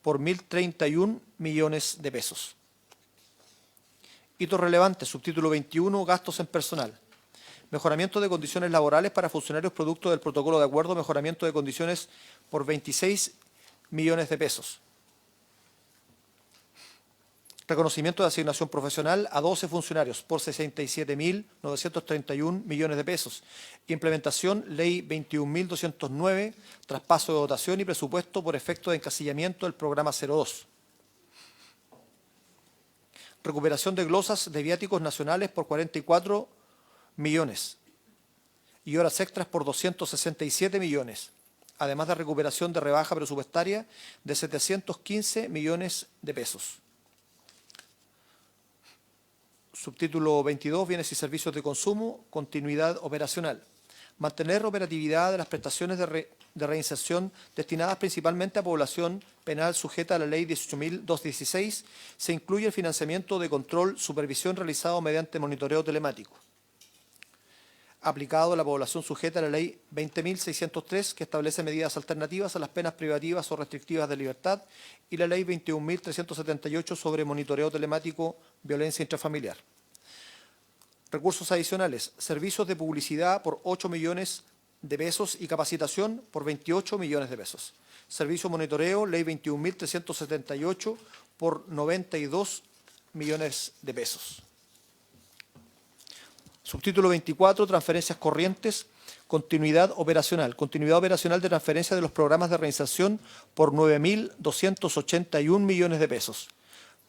por 1.031 millones de pesos. Hitos relevantes, subtítulo 21, gastos en personal. Mejoramiento de condiciones laborales para funcionarios producto del protocolo de acuerdo, mejoramiento de condiciones por 26 millones de pesos. Reconocimiento de asignación profesional a 12 funcionarios por 67.931 millones de pesos. Implementación Ley 21.209, traspaso de dotación y presupuesto por efecto de encasillamiento del programa 02. Recuperación de glosas de viáticos nacionales por 44 millones y horas extras por 267 millones, además de recuperación de rebaja presupuestaria de 715 millones de pesos. Subtítulo 22, bienes y servicios de consumo, continuidad operacional. Mantener operatividad de las prestaciones de reinserción destinadas principalmente a población penal sujeta a la Ley 18.216, se incluye el financiamiento de control, supervisión realizado mediante monitoreo telemático. Aplicado a la población sujeta a la Ley 20.603, que establece medidas alternativas a las penas privativas o restrictivas de libertad, y la Ley 21.378 sobre monitoreo telemático, violencia intrafamiliar. Recursos adicionales, servicios de publicidad por 8 millones de pesos y capacitación por 28 millones de pesos. Servicio monitoreo, Ley 21.378 por 92 millones de pesos. Subtítulo 24, transferencias corrientes, continuidad operacional. Continuidad operacional de transferencia de los programas de reinserción por 9.281 millones de pesos,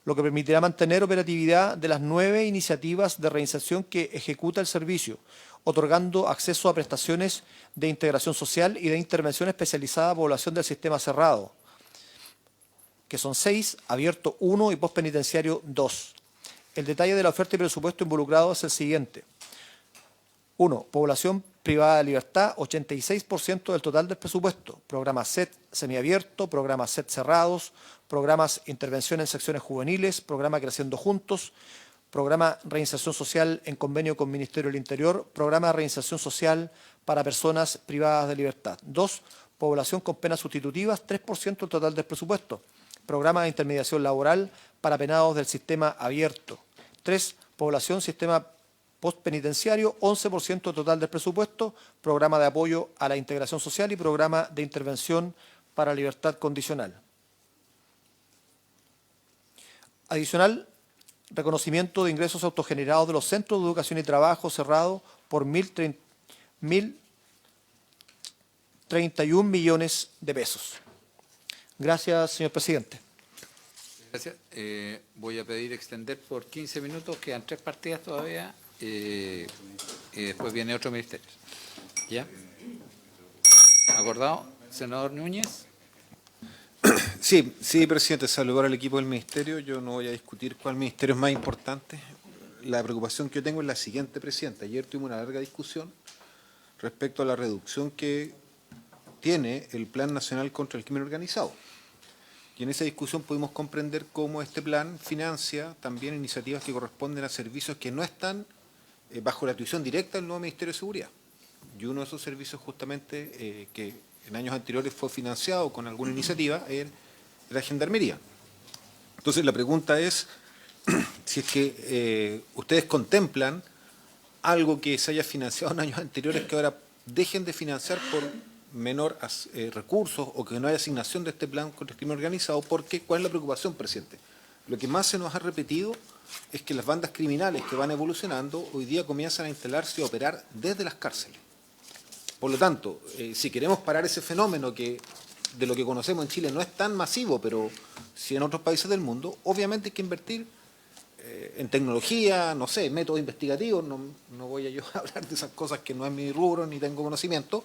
lo que permitirá mantener operatividad de las 9 iniciativas de reinserción que ejecuta el servicio, otorgando acceso a prestaciones de integración social y de intervención especializada a población del sistema cerrado, que son 6, abierto 1 y postpenitenciario 2. El detalle de la oferta y presupuesto involucrado es el siguiente. 1. Población privada de libertad, 86% del total del presupuesto. Programa SET semiabierto, programa SET cerrados, programas intervención en secciones juveniles, programa Creciendo Juntos, programa reinserción social en convenio con Ministerio del Interior, programa de reinserción social para personas privadas de libertad. 2. Población con penas sustitutivas, 3% del total del presupuesto. Programa de intermediación laboral para penados del sistema abierto. 3. Población sistema postpenitenciario, 11% total del presupuesto, programa de apoyo a la integración social y programa de intervención para libertad condicional. Adicional, reconocimiento de ingresos autogenerados de los centros de educación y trabajo cerrados por 1.031 millones de pesos. Gracias, señor presidente. Gracias. Voy a pedir extender por 15 minutos, quedan 3 partidas todavía, y después viene otro ministerio. ¿Ya? ¿Acordado? Senador Núñez. Sí, presidente, saludar al equipo del ministerio. Yo no voy a discutir cuál ministerio es más importante. La preocupación que yo tengo es la siguiente, presidente. Ayer tuvimos una larga discusión respecto a la reducción que tiene el Plan Nacional contra el Crimen Organizado. Y en esa discusión pudimos comprender cómo este plan financia también iniciativas que corresponden a servicios que no están bajo la atribución directa del nuevo Ministerio de Seguridad. Y uno de esos servicios justamente que en años anteriores fue financiado con alguna iniciativa era la Gendarmería. Entonces la pregunta es si es que ustedes contemplan algo que se haya financiado en años anteriores que ahora dejen de financiar por menor recursos o que no haya asignación de este plan contra el crimen organizado, porque ¿cuál es la preocupación, presidente? Lo que más se nos ha repetido es que las bandas criminales que van evolucionando hoy día comienzan a instalarse y a operar desde las cárceles. Por lo tanto, si queremos parar ese fenómeno que de lo que conocemos en Chile no es tan masivo, pero sí en otros países del mundo, obviamente hay que invertir en tecnología, no sé, métodos investigativos, no voy a yo a hablar de esas cosas que no es mi rubro ni tengo conocimiento,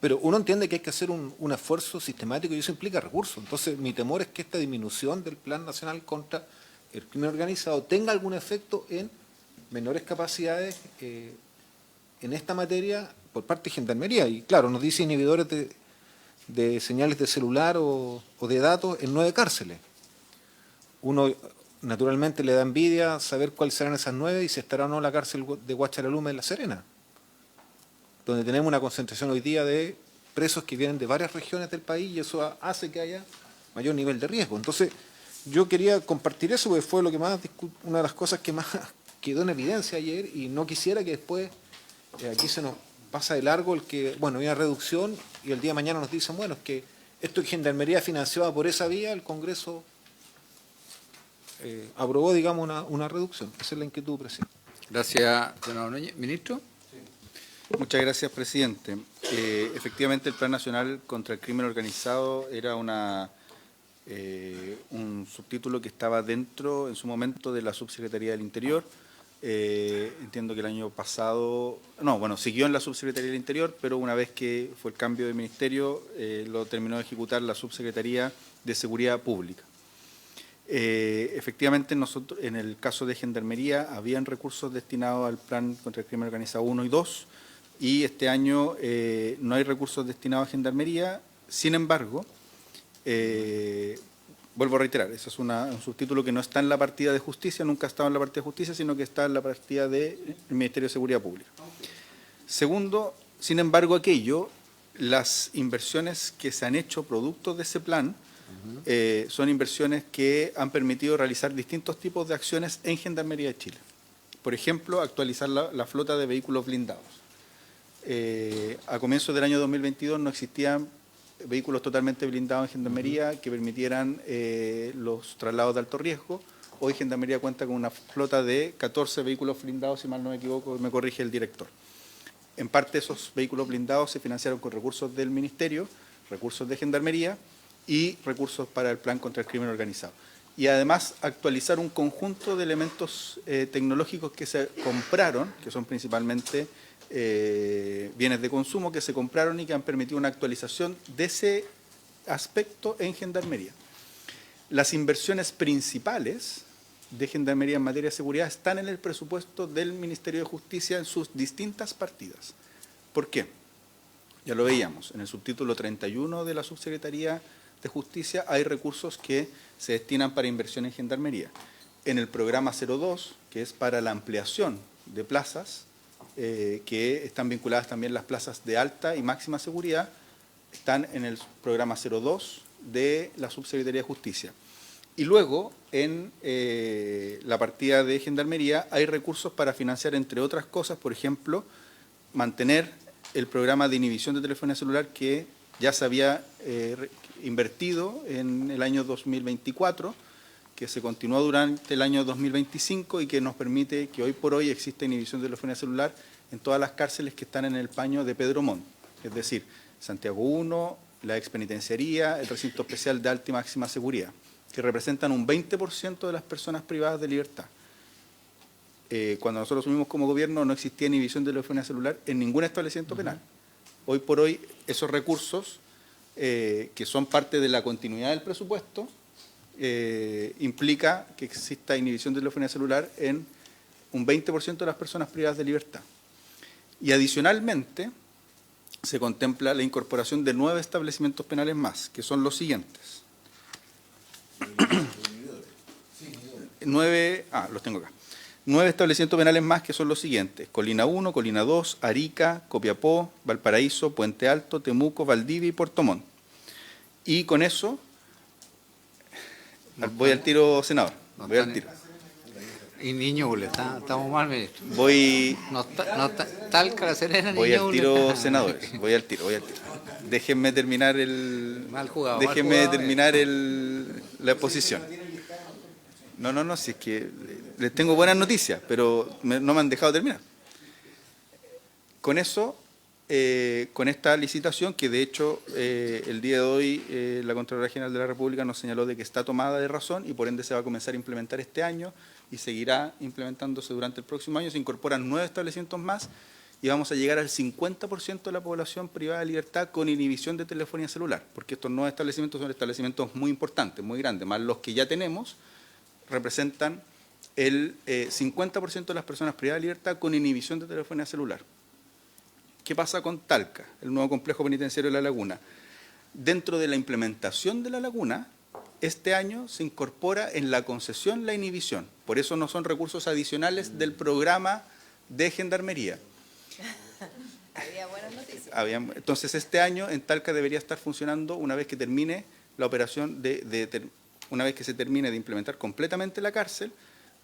pero uno entiende que hay que hacer un esfuerzo sistemático y eso implica recursos. Entonces, mi temor es que esta disminución del Plan Nacional contra el Crimen Organizado tenga algún efecto en menores capacidades en esta materia por parte de Gendarmería. Y claro, nos dice inhibidores de señales de celular o de datos en 9 cárceles. Uno naturalmente le da envidia saber cuáles serán esas 9 y si estará o no la cárcel de Huacharalume en La Serena, donde tenemos una concentración hoy día de presos que vienen de varias regiones del país y eso hace que haya mayor nivel de riesgo. Entonces, yo quería compartir eso porque fue lo que más una de las cosas que más quedó en evidencia ayer y no quisiera que después aquí se nos pasa de largo el que, bueno, hay una reducción y el día de mañana nos dicen, bueno, es que esto es Gendarmería financiada por esa vía, el Congreso aprobó, digamos, una reducción. Esa es la inquietud, presidente. Gracias, senador Núñez. ¿Ministro? Muchas gracias, presidente. Efectivamente, el Plan Nacional contra el Crimen Organizado era un subtítulo que estaba dentro, en su momento, de la Subsecretaría del Interior. Entiendo que el año pasado, siguió en la Subsecretaría del Interior, pero una vez que fue el cambio de ministerio, lo terminó de ejecutar la Subsecretaría de Seguridad Pública. Efectivamente, nosotros, en el caso de Gendarmería, habían recursos destinados al Plan contra el Crimen Organizado 1 y 2, y este año no hay recursos destinados a Gendarmería. Sin embargo, vuelvo a reiterar, ese es un subtítulo que no está en la partida de justicia, nunca ha estado en la partida de justicia, sino que está en la partida del Ministerio de Seguridad Pública. Segundo, sin embargo, las inversiones que se han hecho producto de ese plan son inversiones que han permitido realizar distintos tipos de acciones en Gendarmería de Chile. Por ejemplo, actualizar la flota de vehículos blindados. A comienzos del año 2022 no existían vehículos totalmente blindados en Gendarmería que permitieran los traslados de alto riesgo. Hoy Gendarmería cuenta con una flota de 14 vehículos blindados, si mal no me equivoco, me corrige el director. En parte esos vehículos blindados se financiaron con recursos del Ministerio, recursos de Gendarmería y recursos para el Plan contra el Crimen Organizado. Y además actualizar un conjunto de elementos tecnológicos que se compraron, que son principalmente bienes de consumo que se compraron y que han permitido una actualización de ese aspecto en Gendarmería. Las inversiones principales de Gendarmería en materia de seguridad están en el presupuesto del Ministerio de Justicia en sus distintas partidas. ¿Por qué? Ya lo veíamos, en el subtítulo 31 de la Subsecretaría de Justicia hay recursos que se destinan para inversión en Gendarmería. En el programa 02, que es para la ampliación de plazas, que están vinculadas también las plazas de alta y máxima seguridad, están en el programa 02 de la Subsecretaría de Justicia. Y luego, en la partida de Gendarmería, hay recursos para financiar, entre otras cosas, por ejemplo, mantener el programa de inhibición de telefonía celular que ya se había invertido en el año 2024, que se continuó durante el año 2025 y que nos permite que hoy por hoy exista inhibición de telefonía celular en todas las cárceles que están en el paño de Pedro Montt, es decir, Santiago 1, la expenitenciaría, el recinto especial de alta y máxima seguridad, que representan un 20% de las personas privadas de libertad. Cuando nosotros asumimos como gobierno no existía inhibición de telefonía celular en ningún establecimiento penal. Hoy por hoy esos recursos, que son parte de la continuidad del presupuesto, implica que exista inhibición de telefonía celular en un 20% de las personas privadas de libertad. Y adicionalmente se contempla la incorporación de 9 establecimientos penales más, que son los siguientes. 9 establecimientos penales más, que son los siguientes: Colina 1, Colina 2, Arica, Copiapó, Valparaíso, Puente Alto, Temuco, Valdivia y Puerto Montt. Y con eso, voy al tiro, senador. Voy al tiro. Y Ñuble, estamos mal, ministro. Talca, La Serena, voy al Ñuble. tiro, senadores. Voy al tiro. Déjenme terminar la exposición. No, si es que les tengo buenas noticias, pero no me han dejado terminar. Con eso, con esta licitación, que de hecho el día de hoy la Contraloría General de la República nos señaló de que está tomada de razón y por ende se va a comenzar a implementar este año y seguirá implementándose durante el próximo año. Se incorporan 9 establecimientos más y vamos a llegar al 50% de la población privada de libertad con inhibición de telefonía celular, porque estos 9 establecimientos son establecimientos muy importantes, muy grandes, más los que ya tenemos, representan el 50% de las personas privadas de libertad con inhibición de telefonía celular. ¿Qué pasa con Talca, el nuevo complejo penitenciario de La Laguna? Dentro de la implementación de La Laguna, este año se incorpora en la concesión la inhibición. Por eso no son recursos adicionales del programa de Gendarmería. Había buenas noticias. Entonces, este año en Talca debería estar funcionando una vez que termine la operación una vez que se termine de implementar completamente la cárcel,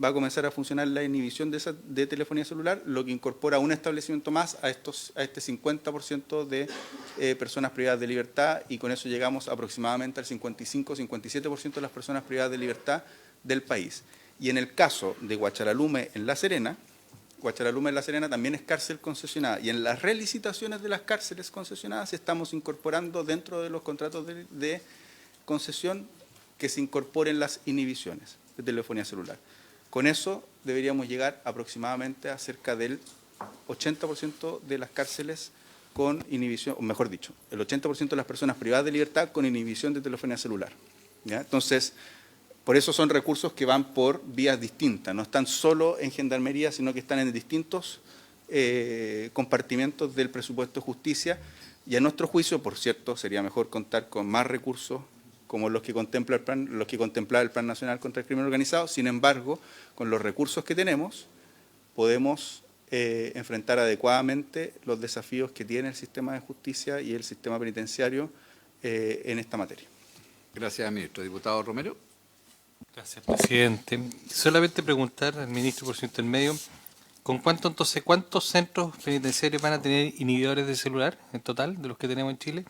va a comenzar a funcionar la inhibición de telefonía celular, lo que incorpora un establecimiento más a este 50% de personas privadas de libertad, y con eso llegamos aproximadamente al 55-57% de las personas privadas de libertad del país. Y en el caso de Guacharalume en La Serena, también es cárcel concesionada, y en las relicitaciones de las cárceles concesionadas estamos incorporando dentro de los contratos de concesión que se incorporen las inhibiciones de telefonía celular. Con eso deberíamos llegar aproximadamente a cerca del 80% de las cárceles con inhibición, o mejor dicho, el 80% de las personas privadas de libertad con inhibición de telefonía celular. ¿Ya? Entonces, por eso son recursos que van por vías distintas, no están solo en Gendarmería, sino que están en distintos compartimentos del presupuesto de justicia, y a nuestro juicio, por cierto, sería mejor contar con más recursos como los que contemplaba el Plan Nacional contra el Crimen Organizado. Sin embargo, con los recursos que tenemos, podemos enfrentar adecuadamente los desafíos que tiene el sistema de justicia y el sistema penitenciario en esta materia. Gracias, ministro. Diputado Romero. Gracias, presidente. Solamente preguntar al ministro por su intermedio, ¿cuántos centros penitenciarios van a tener inhibidores de celular en total de los que tenemos en Chile?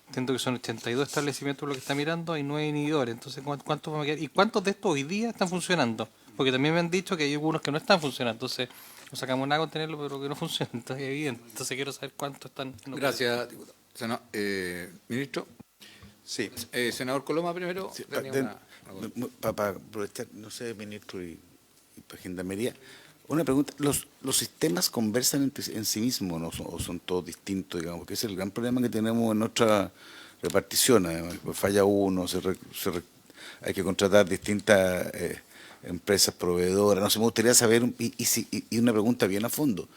Entiendo que son 82 establecimientos lo que está mirando, hay 9 inhibidores. Entonces, ¿cuántos vamos a quedar? ¿Y cuántos de estos hoy día están funcionando? Porque también me han dicho que hay algunos que no están funcionando. Entonces, no sacamos nada con tenerlo, pero que no funcionan. Entonces, es evidente. Entonces, quiero saber cuántos están. Gracias, diputado. Ministro. Sí. Senador Coloma primero. Sí, para aprovechar, no sé, ministro y para Gendarmería, una pregunta: ¿los sistemas conversan en sí mismos, ¿no? O son todos distintos, digamos? Porque ese es el gran problema que tenemos en nuestra repartición. Falla uno, hay que contratar distintas empresas proveedoras. No sé, me gustaría saber, y una pregunta bien a fondo: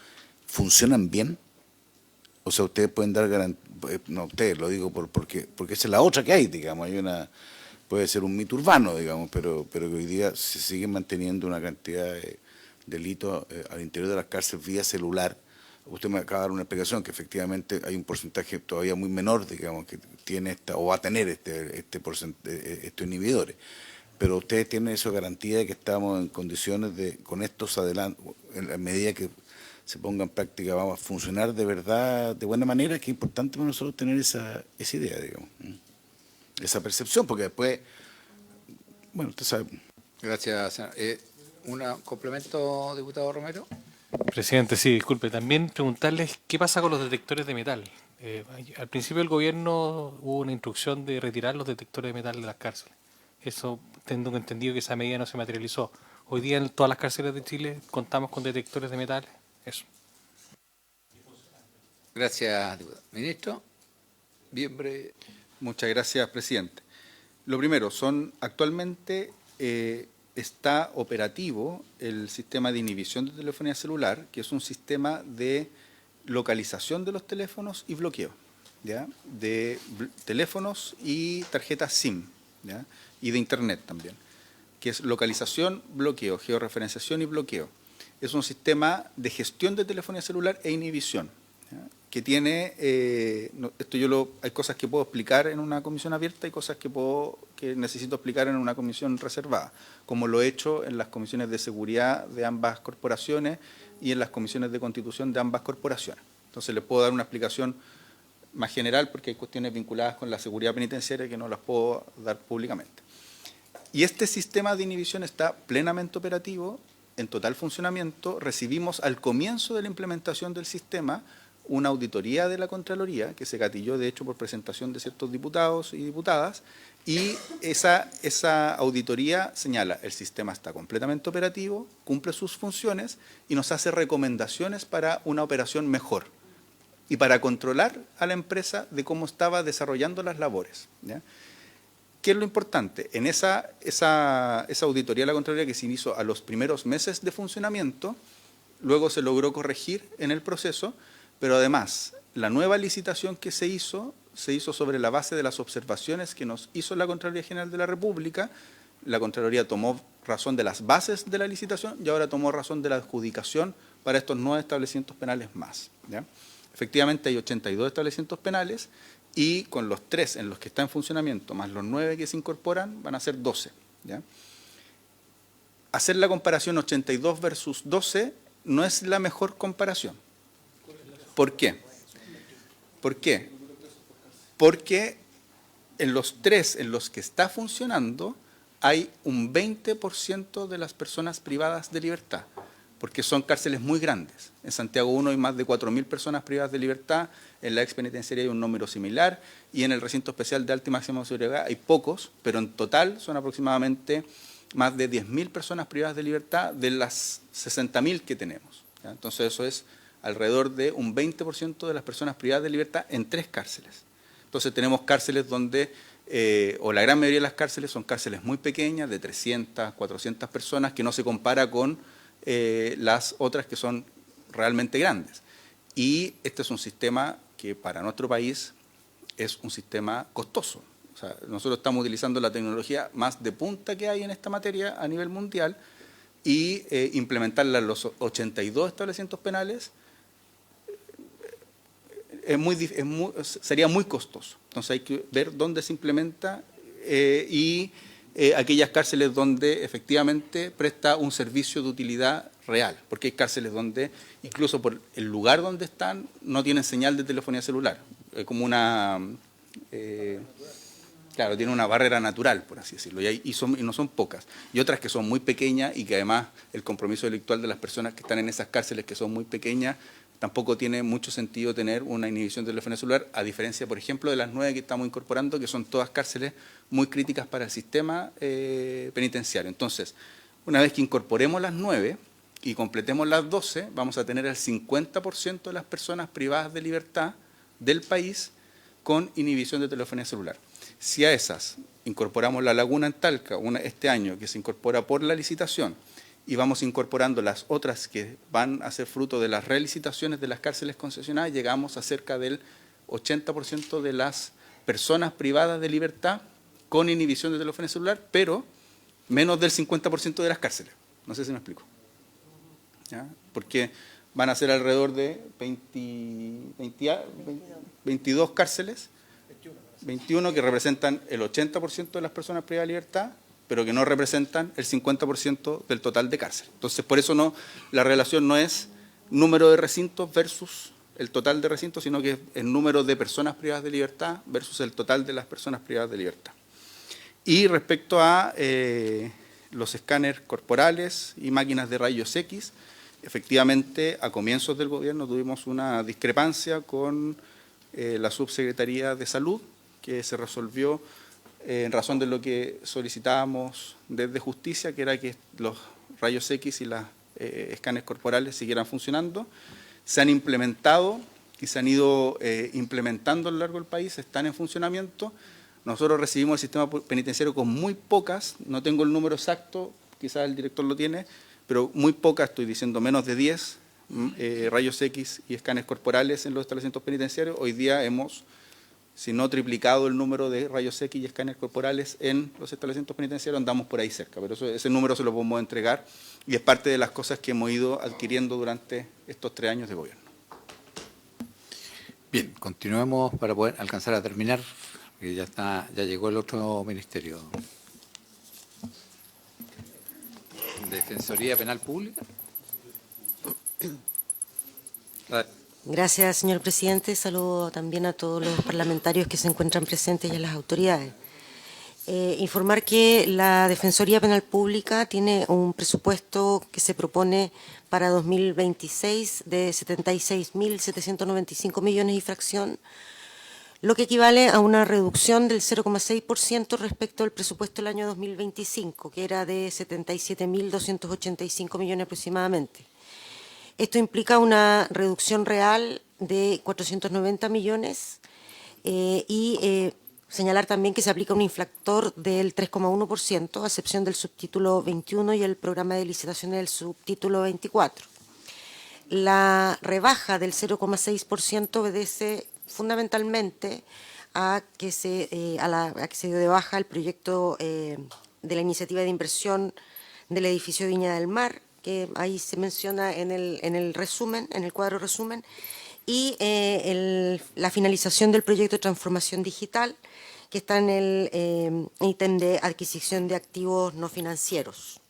¿funcionan bien? O sea, ustedes pueden dar garantía, no, ustedes lo digo porque esa es la otra que hay, digamos, puede ser un mito urbano, digamos, pero que hoy día se siguen manteniendo una cantidad de delitos al interior de las cárceles vía celular. Usted me acaba de dar una explicación que efectivamente hay un porcentaje todavía muy menor, digamos, que tiene o va a tener estos inhibidores. Pero ustedes tienen esa garantía de que estamos en condiciones de, con estos adelante, en la medida que se ponga en práctica, vamos a funcionar de verdad, de buena manera. Que es importante para nosotros tener esa idea, digamos, esa percepción, porque después, bueno, usted sabe. Gracias, senador. ¿Un complemento, diputado Romero? Presidente, sí, disculpe. También preguntarles qué pasa con los detectores de metal. Al principio del gobierno hubo una instrucción de retirar los detectores de metal de las cárceles. Eso, tengo entendido que esa medida no se materializó. Hoy día en todas las cárceles de Chile contamos con detectores de metal. Eso. Gracias, diputado. Ministro, bien breve. Muchas gracias, presidente. Lo primero, actualmente está operativo el sistema de inhibición de telefonía celular, que es un sistema de localización de los teléfonos y bloqueo, ¿ya? De teléfonos y tarjetas SIM, ¿ya? Y de Internet también, que es localización, bloqueo, georreferenciación y bloqueo. Es un sistema de gestión de telefonía celular e inhibición, ¿ya? Que tiene, hay cosas que puedo explicar en una comisión abierta y cosas que necesito explicar en una comisión reservada, como lo he hecho en las comisiones de seguridad de ambas corporaciones y en las comisiones de constitución de ambas corporaciones. Entonces les puedo dar una explicación más general porque hay cuestiones vinculadas con la seguridad penitenciaria que no las puedo dar públicamente. Y este sistema de inhibición está plenamente operativo, en total funcionamiento. Recibimos al comienzo de la implementación del sistema una auditoría de la Contraloría, que se gatilló de hecho por presentación de ciertos diputados y diputadas, y esa auditoría señala el sistema está completamente operativo, cumple sus funciones y nos hace recomendaciones para una operación mejor y para controlar a la empresa de cómo estaba desarrollando las labores, ¿ya? ¿Qué es lo importante? En esa auditoría de la Contraloría que se inició a los primeros meses de funcionamiento, luego se logró corregir en el proceso, pero además la nueva licitación que se hizo sobre la base de las observaciones que nos hizo la Contraloría General de la República. La Contraloría tomó razón de las bases de la licitación y ahora tomó razón de la adjudicación para estos 9 establecimientos penales más, ¿ya? Efectivamente hay 82 establecimientos penales y con los 3 en los que está en funcionamiento, más los 9 que se incorporan, van a ser 12, ¿ya? Hacer la comparación 82 versus 12 no es la mejor comparación. ¿Por qué? ¿Por qué? Porque en los 3 en los que está funcionando hay un 20% de las personas privadas de libertad, porque son cárceles muy grandes. En Santiago 1 hay más de 4.000 personas privadas de libertad, en la expenitenciaria hay un número similar y en el recinto especial de alta y máxima seguridad hay pocos, pero en total son aproximadamente más de 10.000 personas privadas de libertad de las 60.000 que tenemos, ¿ya? Entonces eso es alrededor de un 20% de las personas privadas de libertad en 3 cárceles. Entonces tenemos cárceles donde, o la gran mayoría de las cárceles son cárceles muy pequeñas, de 300, 400 personas, que no se compara con las otras que son realmente grandes. Y este es un sistema que para nuestro país es un sistema costoso. O sea, nosotros estamos utilizando la tecnología más de punta que hay en esta materia a nivel mundial y implementarla en los 82 establecimientos penales sería muy costoso. Entonces hay que ver dónde se implementa y aquellas cárceles donde efectivamente presta un servicio de utilidad real, porque hay cárceles donde incluso por el lugar donde están no tienen señal de telefonía celular, como una... claro, tiene una barrera natural, por así decirlo, y no son pocas. Y otras que son muy pequeñas y que además el compromiso delictual de las personas que están en esas cárceles que son muy pequeñas, tampoco tiene mucho sentido tener una inhibición de telefonía celular, a diferencia, por ejemplo, de las 9 que estamos incorporando, que son todas cárceles muy críticas para el sistema penitenciario. Entonces, una vez que incorporemos las 9 y completemos las 12, vamos a tener el 50% de las personas privadas de libertad del país con inhibición de telefonía celular. Si a esas incorporamos la Laguna en Talca, este año que se incorpora por la licitación, y vamos incorporando las otras que van a ser fruto de las relicitaciones de las cárceles concesionadas, llegamos a cerca del 80% de las personas privadas de libertad con inhibición de telefonía celular, pero menos del 50% de las cárceles. No sé si me explico, ¿ya? Porque van a ser alrededor de 22 cárceles, 21 que representan el 80% de las personas privadas de libertad, pero que no representan el 50% del total de cárcel. Entonces, por eso la relación no es número de recintos versus el total de recintos, sino que es el número de personas privadas de libertad versus el total de las personas privadas de libertad. Y respecto a los escáneres corporales y máquinas de rayos X. Efectivamente, a comienzos del gobierno tuvimos una discrepancia con la Subsecretaría de Salud, que se resolvió en razón de lo que solicitábamos desde Justicia, que era que los rayos X y los escáneres corporales siguieran funcionando. Se han implementado y se han ido implementando a lo largo del país, están en funcionamiento. Nosotros recibimos el sistema penitenciario con muy pocas, no tengo el número exacto, quizás el director lo tiene, pero muy pocas, estoy diciendo menos de 10 rayos X y escáneres corporales en los establecimientos penitenciarios. Hoy día hemos, si no triplicado el número de rayos X y escáneres corporales en los establecimientos penitenciarios, andamos por ahí cerca, pero ese número se lo podemos entregar y es parte de las cosas que hemos ido adquiriendo durante estos 3 años de gobierno. Bien, continuemos para poder alcanzar a terminar, porque ya llegó el otro ministerio. Defensoría Penal Pública. Gracias, señor presidente. Saludo también a todos los parlamentarios que se encuentran presentes y a las autoridades. Informar que la Defensoría Penal Pública tiene un presupuesto que se propone para 2026 de 76.795 millones y fracción, lo que equivale a una reducción del 0,6% respecto al presupuesto del año 2025, que era de 77.285 millones aproximadamente. Esto implica una reducción real de 490 millones y señalar también que se aplica un infractor del 3,1%, a excepción del subtítulo 21 y el programa de licitaciones del subtítulo 24. La rebaja del 0,6% obedece fundamentalmente a que se dio de baja el proyecto de la iniciativa de inversión del edificio Viña del Mar, que ahí se menciona en el resumen, en el cuadro resumen, y la finalización del proyecto de transformación digital, que está en el ítem de adquisición de activos no financieros.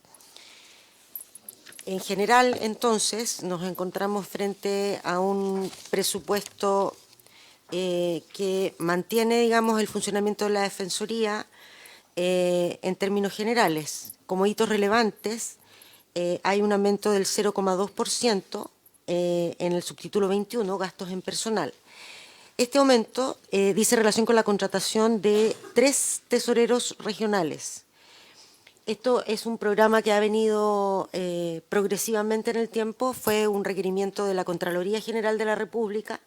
En general, entonces, nos encontramos frente a un presupuesto que mantiene, digamos, el funcionamiento de la Defensoría en términos generales. Como hitos relevantes, hay un aumento del 0,2% en el subtítulo 21, gastos en personal. Este aumento dice relación con la contratación de 3 tesoreros regionales. Esto es un programa que ha venido progresivamente en el tiempo. Fue un requerimiento de la Contraloría General de la República,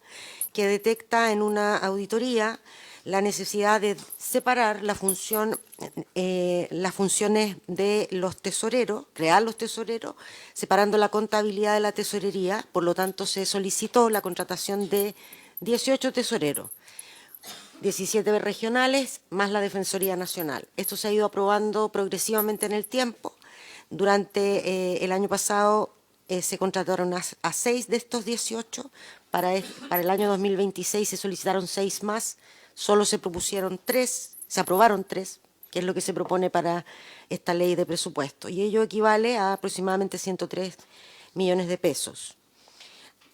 que detecta en una auditoría la necesidad de separar las funciones de los tesoreros, crear los tesoreros, separando la contabilidad de la tesorería. Por lo tanto, se solicitó la contratación de 18 tesoreros, 17 regionales, más la Defensoría Nacional. Esto se ha ido aprobando progresivamente en el tiempo. Durante el año pasado se contrataron a 6 de estos 18. Para el año 2026 se solicitaron 6 más. Solo se propusieron 3, se aprobaron 3, que es lo que se propone para esta ley de presupuesto. Y ello equivale a aproximadamente 103 millones de pesos.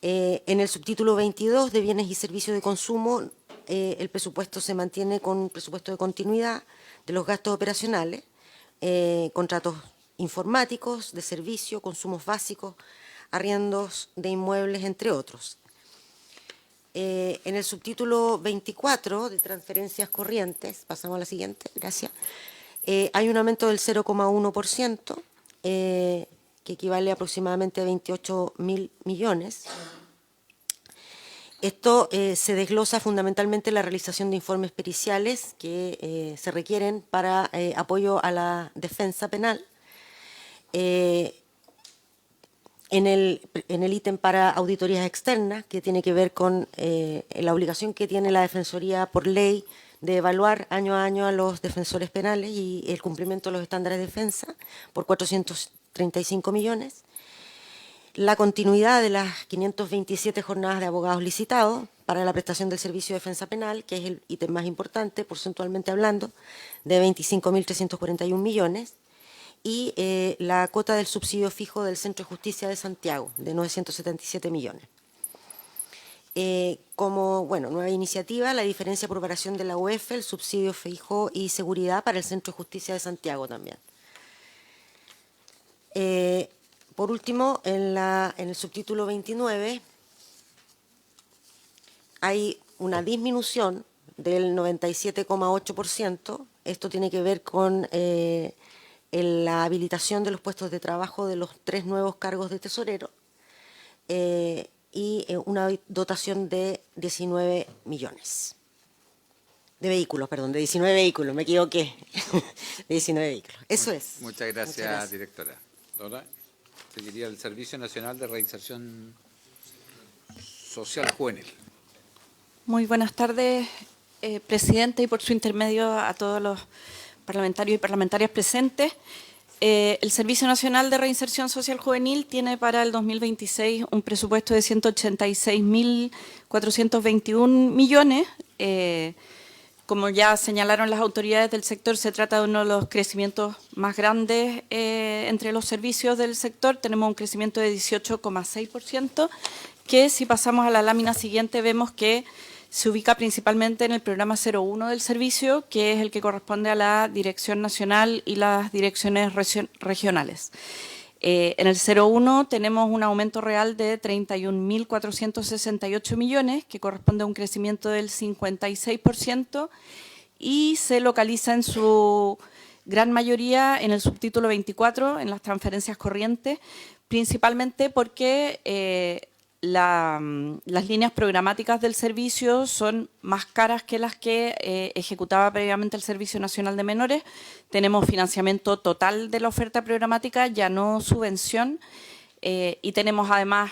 En el subtítulo 22 de bienes y servicios de consumo, el presupuesto se mantiene con un presupuesto de continuidad de los gastos operacionales, contratos informáticos, de servicio, consumos básicos, arriendos de inmuebles, entre otros. En el subtítulo 24 de transferencias corrientes, pasamos a la siguiente, gracias, hay un aumento del 0,1%, que equivale aproximadamente a 28.000 millones. Esto se desglosa fundamentalmente la realización de informes periciales que se requieren para apoyo a la defensa penal. En el ítem para auditorías externas, que tiene que ver con la obligación que tiene la Defensoría por ley de evaluar año a año a los defensores penales y el cumplimiento de los estándares de defensa, por 435 millones. La continuidad de las 527 jornadas de abogados licitados para la prestación del servicio de defensa penal, que es el ítem más importante, porcentualmente hablando, de 25.341 millones. Y la cuota del subsidio fijo del Centro de Justicia de Santiago, de 977 millones. Como nueva iniciativa, la diferencia por variación de la UEF, el subsidio fijo y seguridad para el Centro de Justicia de Santiago también. Por último, en el subtítulo 29 hay una disminución del 97,8%. Esto tiene que ver con la habilitación de los puestos de trabajo de los 3 nuevos cargos de tesorero y una dotación de 19 millones. De vehículos, perdón, de 19 vehículos, me equivoqué. De 19 vehículos. Eso es. Muchas gracias, directora. Ahora seguiría el Servicio Nacional de Reinserción Social Juvenil. Muy buenas tardes, presidente, y por su intermedio a todos los parlamentarios y parlamentarias presentes. El Servicio Nacional de Reinserción Social Juvenil tiene para el 2026 un presupuesto de 186.421 millones. Como ya señalaron las autoridades del sector, se trata de uno de los crecimientos más grandes entre los servicios del sector. Tenemos un crecimiento de 18,6%, que si pasamos a la lámina siguiente vemos que se ubica principalmente en el programa 01 del servicio, que es el que corresponde a la Dirección Nacional y las direcciones regionales. En el 01 tenemos un aumento real de 31.468 millones, que corresponde a un crecimiento del 56%, y se localiza en su gran mayoría en el subtítulo 24, en las transferencias corrientes, principalmente porque las líneas programáticas del servicio son más caras que las que ejecutaba previamente el Servicio Nacional de Menores. Tenemos financiamiento total de la oferta programática, ya no subvención, y tenemos además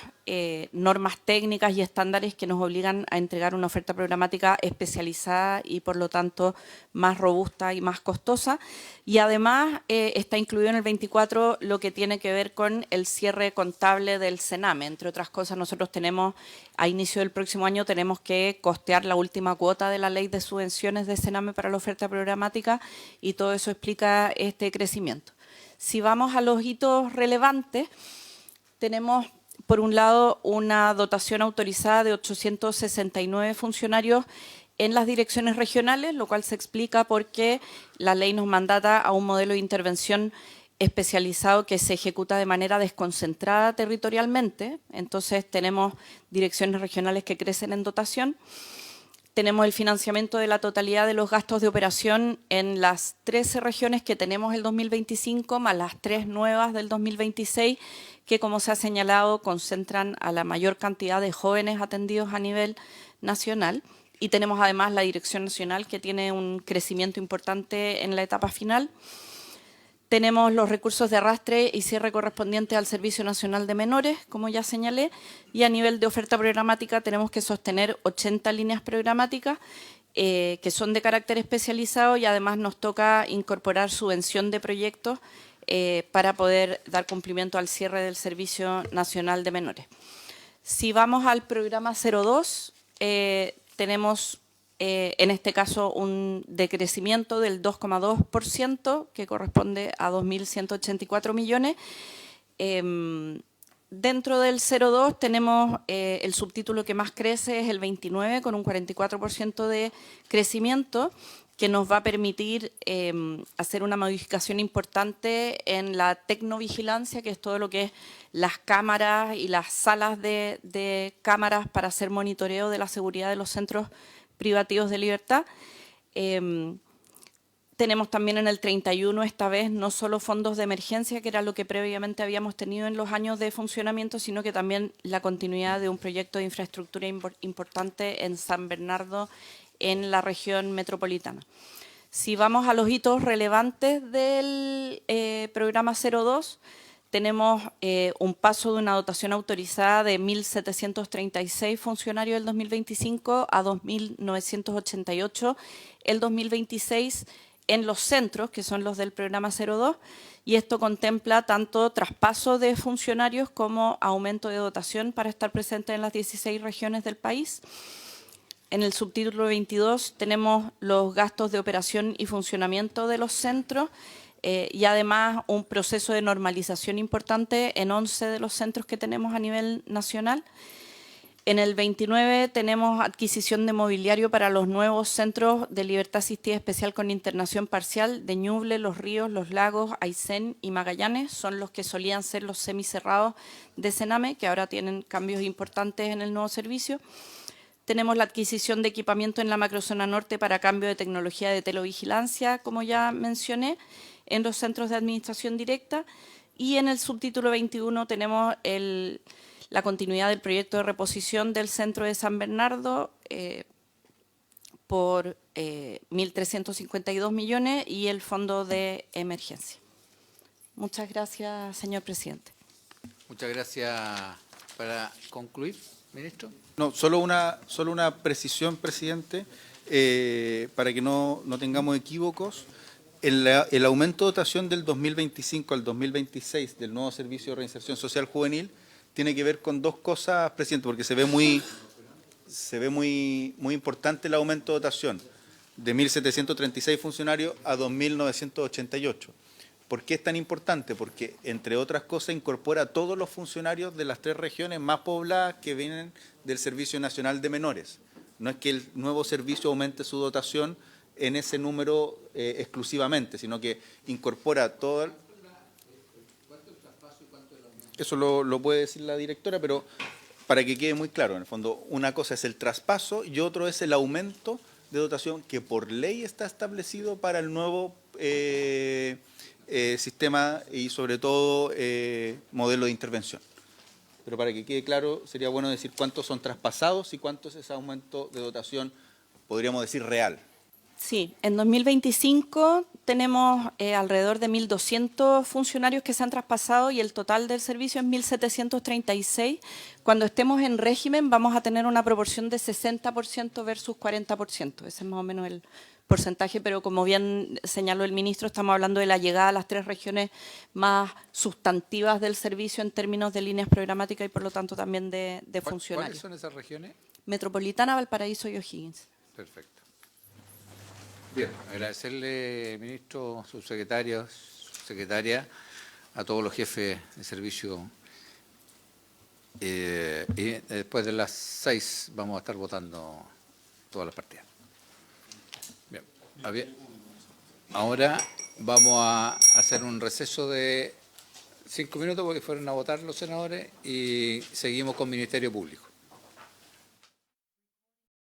normas técnicas y estándares que nos obligan a entregar una oferta programática especializada y por lo tanto más robusta y más costosa. Y además está incluido en el 24 lo que tiene que ver con el cierre contable del Sename. Entre otras cosas, nosotros tenemos, a inicio del próximo año, tenemos que costear la última cuota de la ley de subvenciones de Sename para la oferta programática, y todo eso explica este crecimiento. Si vamos a los hitos relevantes, tenemos, por un lado, una dotación autorizada de 869 funcionarios en las direcciones regionales, lo cual se explica porque la ley nos mandata a un modelo de intervención especializado que se ejecuta de manera desconcentrada territorialmente. Entonces, tenemos direcciones regionales que crecen en dotación. Tenemos el financiamiento de la totalidad de los gastos de operación en las 13 regiones que tenemos el 2025, más las 3 nuevas del 2026, que, como se ha señalado, concentran a la mayor cantidad de jóvenes atendidos a nivel nacional. Y tenemos además la Dirección Nacional, que tiene un crecimiento importante en la etapa final. Tenemos los recursos de arrastre y cierre correspondientes al Servicio Nacional de Menores, como ya señalé, y a nivel de oferta programática tenemos que sostener 80 líneas programáticas que son de carácter especializado, y además nos toca incorporar subvención de proyectos para poder dar cumplimiento al cierre del Servicio Nacional de Menores. Si vamos al programa 02, tenemos en este caso un decrecimiento del 2,2%, que corresponde a 2.184 millones. Dentro del 02 tenemos el subtítulo que más crece, es el 29, con un 44% de crecimiento, que nos va a permitir hacer una modificación importante en la tecnovigilancia, que es todo lo que es las cámaras y las salas de cámaras para hacer monitoreo de la seguridad de los centros privativos de libertad. Tenemos también en el 31, esta vez, no solo fondos de emergencia, que era lo que previamente habíamos tenido en los años de funcionamiento, sino que también la continuidad de un proyecto de infraestructura importante en San Bernardo, en la región metropolitana. Si vamos a los hitos relevantes del programa 02, tenemos un paso de una dotación autorizada de 1.736 funcionarios el 2025 a 2.988 el 2026 en los centros, que son los del programa 02, y esto contempla tanto traspaso de funcionarios como aumento de dotación para estar presentes en las 16 regiones del país. En el subtítulo 22 tenemos los gastos de operación y funcionamiento de los centros, y además un proceso de normalización importante en 11 de los centros que tenemos a nivel nacional. En el 29 tenemos adquisición de mobiliario para los nuevos centros de libertad asistida especial con internación parcial de Ñuble, Los Ríos, Los Lagos, Aysén y Magallanes. Son los que solían ser los semicerrados de Sename, que ahora tienen cambios importantes en el nuevo servicio. Tenemos la adquisición de equipamiento en la macrozona norte para cambio de tecnología de televigilancia, como ya mencioné, en los centros de administración directa. Y en el subtítulo 21 tenemos la continuidad del proyecto de reposición del centro de San Bernardo por 1.352 millones y el fondo de emergencia. Muchas gracias, señor presidente. Muchas gracias. Para concluir, ministro. No, solo una precisión, presidente, para que no tengamos equívocos. El aumento de dotación del 2025 al 2026 del nuevo Servicio de Reinserción Social Juvenil tiene que ver con dos cosas, presidente, porque se ve muy importante el aumento de dotación de 1.736 funcionarios a 2.988. ¿Por qué es tan importante? Porque, entre otras cosas, incorpora a todos los funcionarios de las 3 regiones más pobladas que vienen del Servicio Nacional de Menores. No es que el nuevo servicio aumente su dotación en ese número exclusivamente, sino que incorpora todo. Eso lo puede decir la directora, pero para que quede muy claro, en el fondo, una cosa es el traspaso y otro es el aumento de dotación que por ley está establecido para el nuevo sistema y sobre todo modelo de intervención. Pero para que quede claro, sería bueno decir cuántos son traspasados y cuánto es ese aumento de dotación, podríamos decir, real. Sí, en 2025 tenemos alrededor de 1.200 funcionarios que se han traspasado y el total del servicio es 1.736. Cuando estemos en régimen vamos a tener una proporción de 60% versus 40%. Ese es más o menos el porcentaje, pero como bien señaló el ministro, estamos hablando de la llegada a las 3 regiones más sustantivas del servicio en términos de líneas programáticas y por lo tanto también de funcionarios. ¿Cuáles son esas regiones? Metropolitana, Valparaíso y O'Higgins. Perfecto. Bien, agradecerle, ministro, subsecretarios, secretaria, a todos los jefes de servicio. Y después de las 6 vamos a estar votando todas las partidas. Bien. Ahora vamos a hacer un receso de 5 minutos porque fueron a votar los senadores y seguimos con Ministerio Público.